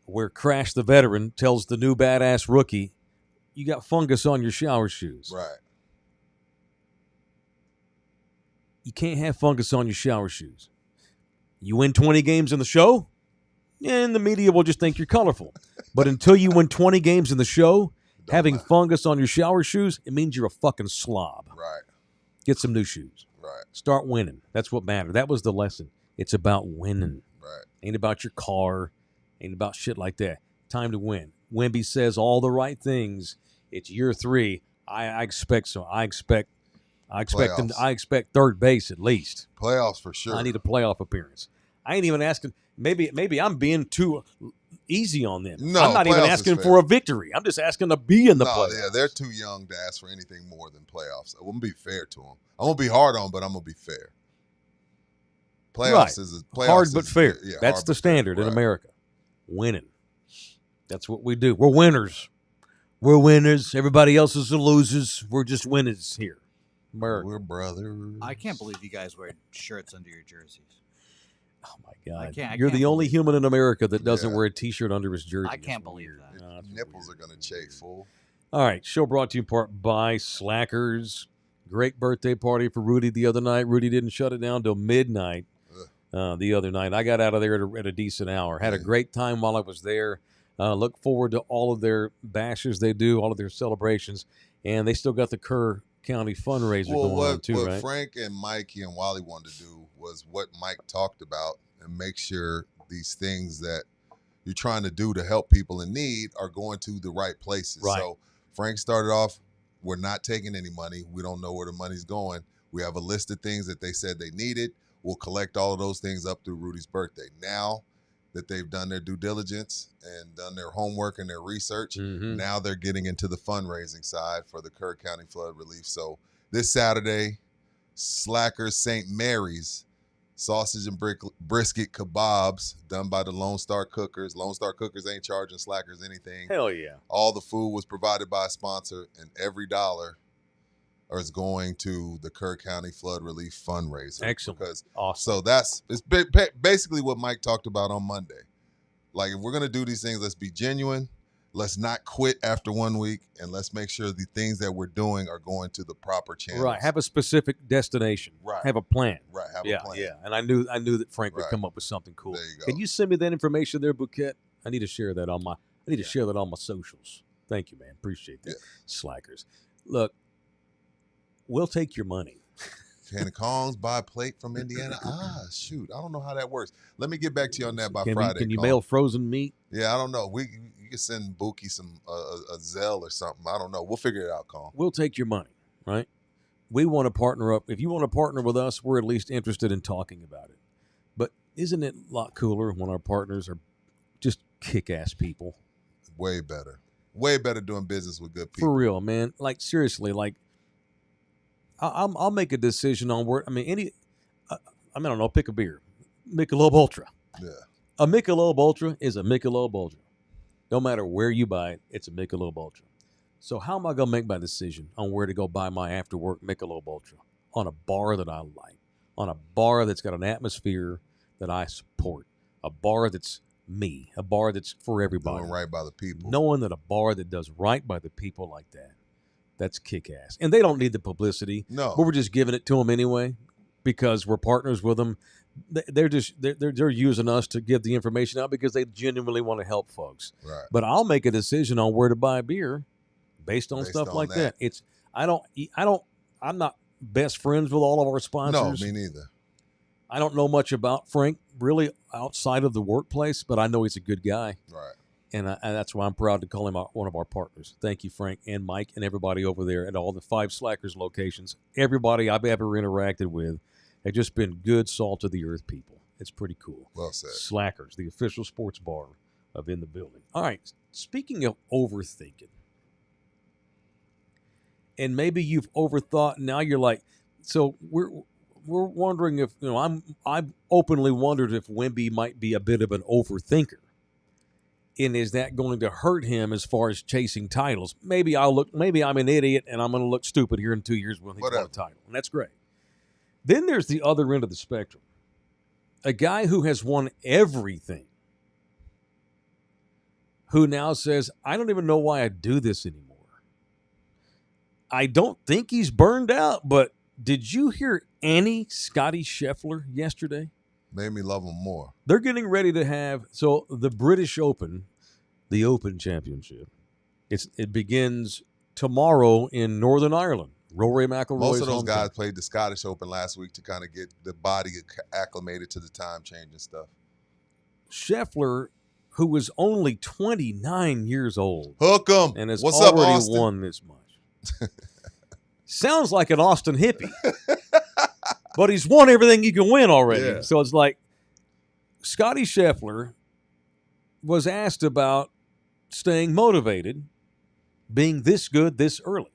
where Crash the veteran tells the new badass rookie, "You got fungus on your shower shoes." Right. You can't have fungus on your shower shoes. You win 20 games in the show, and the media will just think you're colorful. But until you win 20 games in the show, having fungus on your shower shoes, it means you're a fucking slob. Right. Get some new shoes. Right. Start winning. That's what matters. That was the lesson. It's about winning. Right. Ain't about your car. Ain't about shit like that. Time to win. Wemby says all the right things. It's year 3. I expect so. I expect them. I expect third base at least. Playoffs for sure. I need a playoff appearance. I ain't even asking. Maybe I'm being too easy on them. No, I'm not even asking for a victory. I'm just asking to be in the playoffs. Yeah, they're too young to ask for anything more than playoffs. It wouldn't be fair to them. I'm gonna be hard on, but I'm gonna be fair. Playoffs is hard but fair. Yeah, that's the standard in America. Winning. That's what we do. We're winners. We're winners. Everybody else is the losers. We're just winners here. America. We're brothers. I can't believe you guys wear shirts under your jerseys. Oh my God! I You're can't the only believe human in America that doesn't wear a T-shirt under his jersey. I can't believe that. No, Nipples are gonna chafe, fool. All right, show brought to you in part by Slackers. Great birthday party for Rudy the other night. Rudy didn't shut it down till midnight the other night. I got out of there at a decent hour. Had a great time while I was there. Look forward to all of their bashes they do, all of their celebrations, and they still got the Kerr County fundraiser going on too, what right? Frank and Mikey and Wally wanted to do was what Mike talked about and make sure these things that you're trying to do to help people in need are going to the right places. Right. So Frank started off, we're not taking any money. We don't know where the money's going. We have a list of things that they said they needed. We'll collect all of those things up through Rudy's birthday. Now that they've done their due diligence and done their homework and their research, now they're getting into the fundraising side for the Kerr County flood relief. So this Saturday, Slackers St. Mary's sausage and brisket kebabs done by the Lone Star Cookers. Lone Star Cookers ain't charging Slackers anything. Hell yeah. All the food was provided by a sponsor, and every dollar is going to the Kerr County Flood Relief Fundraiser. Excellent. Because, awesome. So it's basically what Mike talked about on Monday. Like, if we're going to do these things, let's be genuine. Let's not quit after 1 week, and let's make sure the things that we're doing are going to the proper channels. Right. Have a specific destination. Right. Have a plan. Right. Have a plan. Yeah. And I knew that Frank would come up with something cool. There you go. Can you send me that information there, Bouquet? I need to share that on my share that on my socials. Thank you, man. Appreciate that. Yeah. Slackers. Look, we'll take your money. Can the Kongs buy a plate from Indiana? Shoot. I don't know how that works. Let me get back to you on that by Friday. Can you Kong. mail frozen meat? Yeah, I don't know. You can send Buki some a Zelle or something. I don't know. We'll figure it out, Kong. We'll take your money, right? We want to partner up. If you want to partner with us, we're at least interested in talking about it. But isn't it a lot cooler when our partners are just kick-ass people? Way better. Way better doing business with good people. For real, man. Like, seriously, like, I'll make a decision on where. I mean, I don't know. Pick a beer, Michelob Ultra. Yeah. A Michelob Ultra is a Michelob Ultra. No matter where you buy it, it's a Michelob Ultra. So how am I gonna make my decision on where to go buy my after work Michelob Ultra? On a bar that I like, on a bar that's got an atmosphere that I support, a bar that's me, a bar that's for everybody. Doing right by the people. Knowing that a bar that does right by the people like that, that's kick-ass. And they don't need the publicity. No. But we're just giving it to them anyway because we're partners with them. They're using us to give the information out because they genuinely want to help folks. Right. But I'll make a decision on where to buy a beer based on stuff like that. I'm not best friends with all of our sponsors. No, me neither. I don't know much about Frank really outside of the workplace, but I know he's a good guy. Right. And that's why I'm proud to call him one of our partners. Thank you, Frank and Mike and everybody over there at all the 5 Slackers locations. Everybody I've ever interacted with have just been good, salt of the earth people. It's pretty cool. Well said. Slackers, the official sports bar of In the Building. All right, speaking of overthinking, and maybe you've overthought, now you're like, so we're wondering if, I've openly wondered if Wemby might be a bit of an overthinker. And is that going to hurt him as far as chasing titles? Maybe I'm an idiot and I'm going to look stupid here in 2 years when he's won a title. And that's great. Then there's the other end of the spectrum. A guy who has won everything, who now says, I don't even know why I do this anymore. I don't think he's burned out, but did you hear any Scotty Scheffler yesterday? Made me love him more. They're getting ready to have, so the British Open, the Open Championship, it begins tomorrow in Northern Ireland. Rory McIlroy. Most of those guys played the Scottish Open last week to kind of get the body acclimated to the time change and stuff. Scheffler, who was only 29 years old. Hook 'em. And has What's already up, won this much. Sounds like an Austin hippie. But he's won everything you can win already. Yeah. So it's like Scotty Scheffler was asked about staying motivated, being this good this early.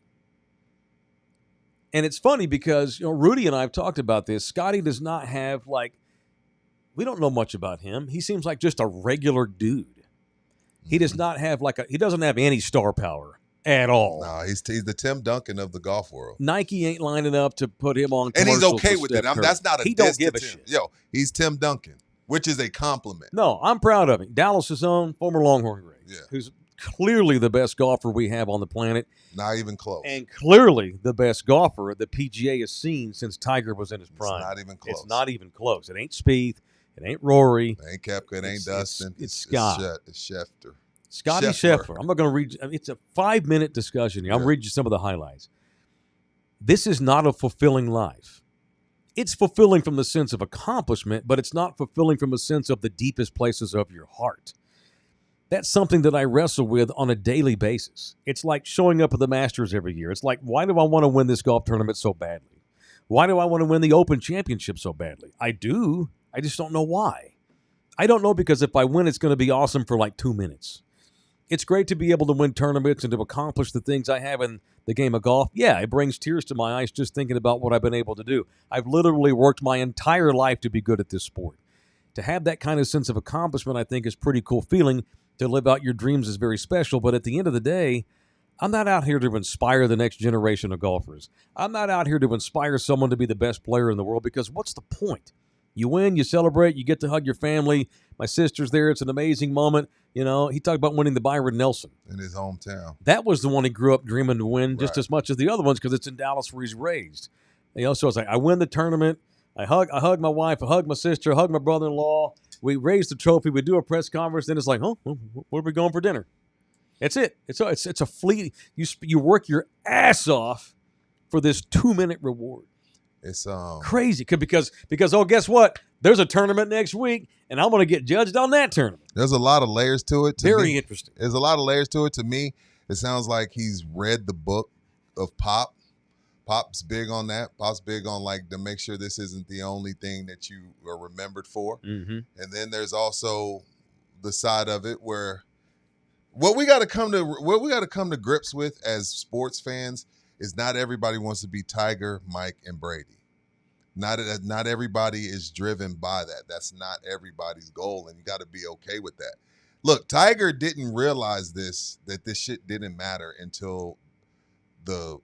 And it's funny because, Rudy and I have talked about this. Scotty does not have, we don't know much about him. He seems like just a regular dude. He does not have he doesn't have any star power at all. No, he's the Tim Duncan of the golf world. Nike ain't lining up to put him on and he's commercials okay for with Steph it. Curry. That's not a he diss don't give to a Tim. shit. Yo, he's Tim Duncan, which is a compliment. No, I'm proud of him. Dallas's own former Longhorn great, who's clearly the best golfer we have on the planet. Not even close. And clearly the best golfer the PGA has seen since Tiger was in his prime. It's not even close. It's not even close. It ain't Spieth. It ain't Rory. It ain't Koepka. It ain't Dustin. It's Scott. It's Schefter. Scotty Scheffler. I'm not going to read. It's a 5-minute discussion here. I'll read you some of the highlights. This is not a fulfilling life. It's fulfilling from the sense of accomplishment, but it's not fulfilling from a sense of the deepest places of your heart. That's something that I wrestle with on a daily basis. It's like showing up at the Masters every year. It's like, why do I want to win this golf tournament so badly? Why do I want to win the Open Championship so badly? I do. I just don't know why. I don't know because if I win, it's going to be awesome for 2 minutes. It's great to be able to win tournaments and to accomplish the things I have in the game of golf. Yeah, it brings tears to my eyes just thinking about what I've been able to do. I've literally worked my entire life to be good at this sport. To have that kind of sense of accomplishment, I think, is a pretty cool feeling. To live out your dreams is very special, but at the end of the day, I'm not out here to inspire the next generation of golfers. I'm not out here to inspire someone to be the best player in the world because what's the point? You win, you celebrate, you get to hug your family. My sister's there. It's an amazing moment. He talked about winning the Byron Nelson. In his hometown. That was the one he grew up dreaming to win just as much as the other ones because it's in Dallas where he's raised. So it's like, I win the tournament. I hug my wife. I hug my sister. I hug my brother-in-law. We raise the trophy. We do a press conference. Then it's like, where are we going for dinner? That's it. It's a fleet. You work your ass off for this 2-minute reward. It's crazy because guess what? There's a tournament next week, and I'm going to get judged on that tournament. There's a lot of layers to it. Very interesting. There's a lot of layers to it. To me, it sounds like he's read the book of Pop. Pop's big on that. Pop's big on to make sure this isn't the only thing that you are remembered for. Mm-hmm. And then there's also the side of it where what we got to come to grips with as sports fans is not everybody wants to be Tiger, Mike, and Brady. Not everybody is driven by that. That's not everybody's goal, and you got to be okay with that. Look, Tiger didn't realize that this shit didn't matter until the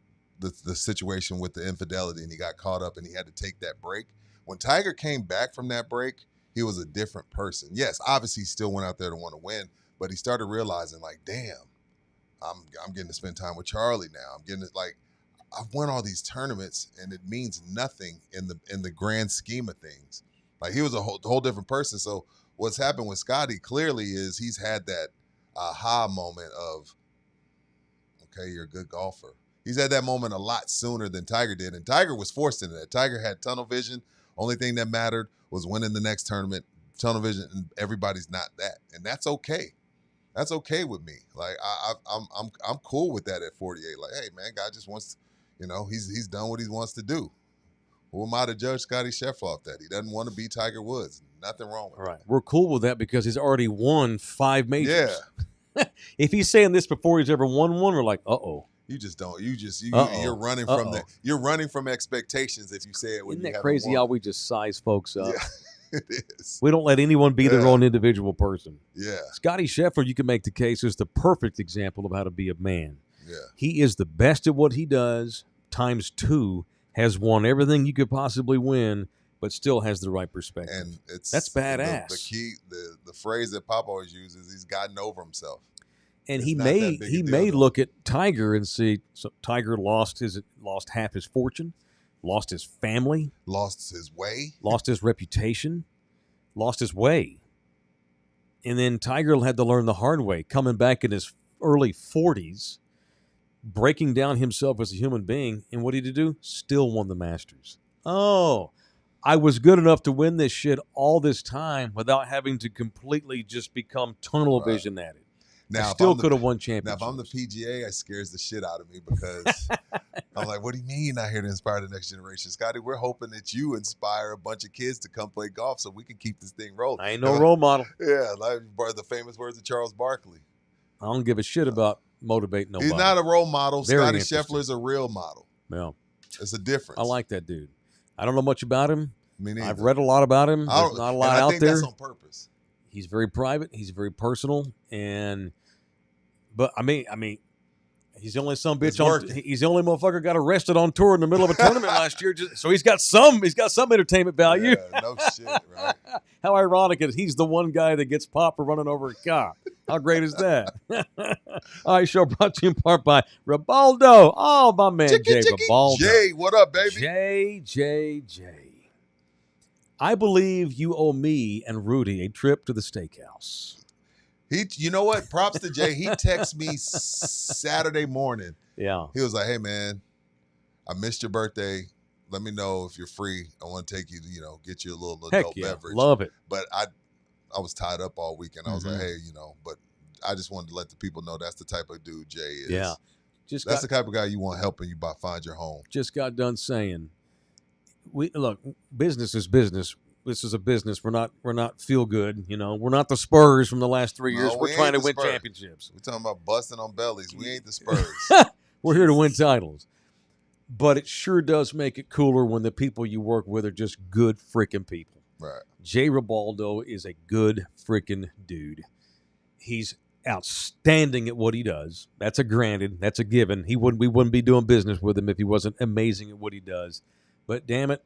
situation with the infidelity, and he got caught up and he had to take that break. When Tiger came back from that break, he was a different person. Yes, obviously he still went out there to want to win, but he started realizing like, damn, I'm getting to spend time with Charlie now. I'm getting it like I've won all these tournaments and it means nothing in the grand scheme of things. Like he was a whole different person. So what's happened with Scotty clearly is he's had that aha moment of, okay, you're a good golfer. He's had that moment a lot sooner than Tiger did, and Tiger was forced into that. Tiger had tunnel vision. Only thing that mattered was winning the next tournament. Tunnel vision, and everybody's not that, and that's okay. That's okay with me. Like I'm cool with that at 48. Like, hey man, guy just wants, he's done what he wants to do. Who am I to judge Scotty Scheffler off that? He doesn't want to be Tiger Woods. Nothing wrong with that. We're cool with that because he's already won 5 majors. Yeah. If he's saying this before he's ever won one, we're like, uh-oh. You just don't. You're running from that. You're running from expectations if you say it when Isn't you that haven't crazy won. how we just size folks up? Yeah, it is. We don't let anyone be their own individual person. Yeah. Scotty Scheffler, you can make the case, is the perfect example of how to be a man. Yeah. He is the best at what he does, times 2, has won everything you could possibly win, but still has the right perspective. And that's badass. The key, the phrase that Pop always uses, he's gotten over himself. And It's he not may that big a deal, may though. look at Tiger and see, so Tiger lost half his fortune, lost his family, Lost his way. lost his reputation, lost his way. And then Tiger had to learn the hard way, coming back in his early 40s, breaking down himself as a human being. And what did he do? Still won the Masters. Oh, I was good enough to win this shit all this time without having to completely just become tunnel vision at it. Now, I if still I'm the- could have won Now, championships. if I'm the PGA, it scares the shit out of me because I'm like, what do you mean you're not here to inspire the next generation? Scotty, we're hoping that you inspire a bunch of kids to come play golf so we can keep this thing rolling. I ain't no role model. Yeah, like the famous words of Charles Barkley. I don't give a shit about motivating nobody. He's not a role model. Very Scotty interesting. Scheffler is a real model. Yeah, It's a difference. I like that dude. I don't know much about him. Me neither. I've read a lot about him. I There's don't- not a lot and I out think there. that's on purpose. He's very private. He's very personal, but I mean, he's the only some It's bitch on. working. He's the only motherfucker got arrested on tour in the middle of a tournament last year. So he's got some entertainment value. Yeah, no shit, right? How ironic is he's the one guy that gets popped for running over a cop? How great is that? All right, show brought to you in part by Ribaldo. Oh, my man, Jay Ribaldo. Jay, what up, baby? Jay. I believe you owe me and Rudy a trip to the steakhouse. You know what? Props to Jay. He texted me Saturday morning. Yeah. He was like, "Hey man, I missed your birthday. Let me know if you're free. I want to take you to, get you a little Heck adult yeah. beverage." Love it. But I was tied up all weekend. I was like, Mhm. "Hey, but I just wanted to let the people know that's the type of dude Jay is. Yeah. That's the type of guy you want helping you find your home." Just got done saying, look, business is business. This is a business. We're not feel good. We're not the Spurs from the last 3 years. No, We're we trying to ain't the win Spurs. championships. We're talking about busting on bellies. We ain't the Spurs. We're here to win titles. But it sure does make it cooler when the people you work with are just good freaking people. Right. Jay Ribaldo is a good freaking dude. He's outstanding at what he does. That's a granted. That's a given. We wouldn't be doing business with him if he wasn't amazing at what he does. But damn it,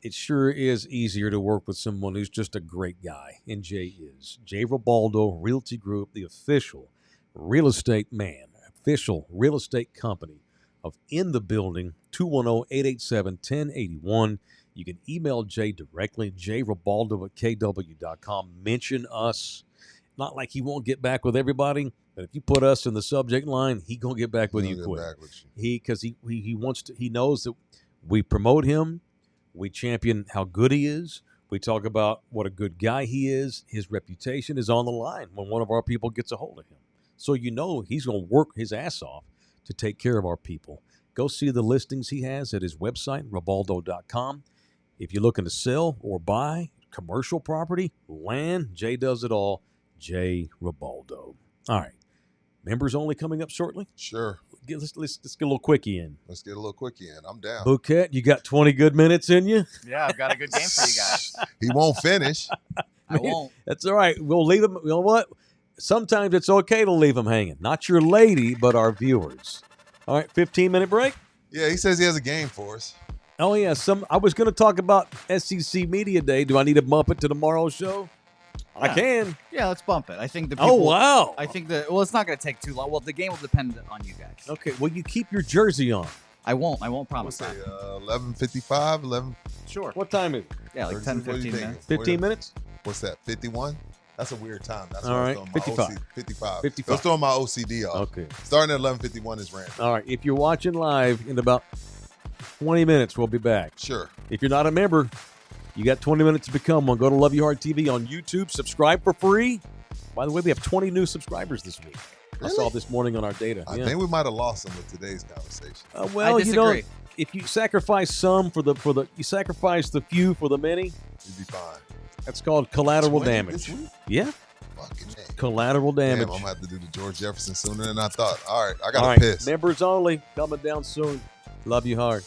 it sure is easier to work with someone who's just a great guy, and Jay is. Jay Ribaldo Realty Group, the official real estate man, official real estate company of In the Building, 210-887-1081. You can email Jay directly, jribaldo@kw.com. Mention us. Not like he won't get back with everybody, but if you put us in the subject line, he gonna get back with He'll you get quick. back with you. Because he wants to. He knows that we promote him. We champion how good he is. We talk about what a good guy he is. His reputation is on the line when one of our people gets a hold of him. So he's going to work his ass off to take care of our people. Go see the listings he has at his website, ribaldo.com. If you're looking to sell or buy commercial property, land, Jay does it all. Jay Ribaldo. All right. Members only coming up shortly. Sure. Let's get a little quickie in. Let's get a little quickie in. I'm down. Bouquet, you got 20 good minutes in you? Yeah, I've got a good game for you guys. He won't finish. I won't. That's all right. We'll leave them. You know what? Sometimes it's okay to leave them hanging. Not your lady, but our viewers. All right, 15-minute break. Yeah, he says he has a game for us. Oh, yeah. I was going to talk about SEC Media Day. Do I need to bump it to tomorrow's show? I Yeah. can. Yeah, let's bump it. I think the people, wow. I think that it's not going to take too long. Well, the game will depend on you guys. Okay. Well, you keep your jersey on. I won't promise What's that. that? 11:55, 11. Sure. What time is it? Yeah, like 10, What do you 15 think? minutes. 15 minutes? What's that? 51. That's a weird time. That's All why I right, was throwing my 55. 55. 55. Let's throw my OCD off. Okay. Starting at 11:51 is random. All right. If you're watching live in about 20 minutes, we'll be back. Sure. If you're not a member, you got 20 minutes to become one. Go to Love You Hard TV on YouTube. Subscribe for free. By the way, we have 20 new subscribers this week. I saw this morning on our data. I think we might have lost them with today's conversation. Well, I disagree. if you sacrifice some you sacrifice the few for the many, You'd be fine. that's called collateral 20 damage. this week? Yeah, Fucking A. collateral damage. Damn, I'm gonna have to do the George Jefferson sooner than I thought. All right, I All gotta right, piss. members only coming down soon. Love you hard.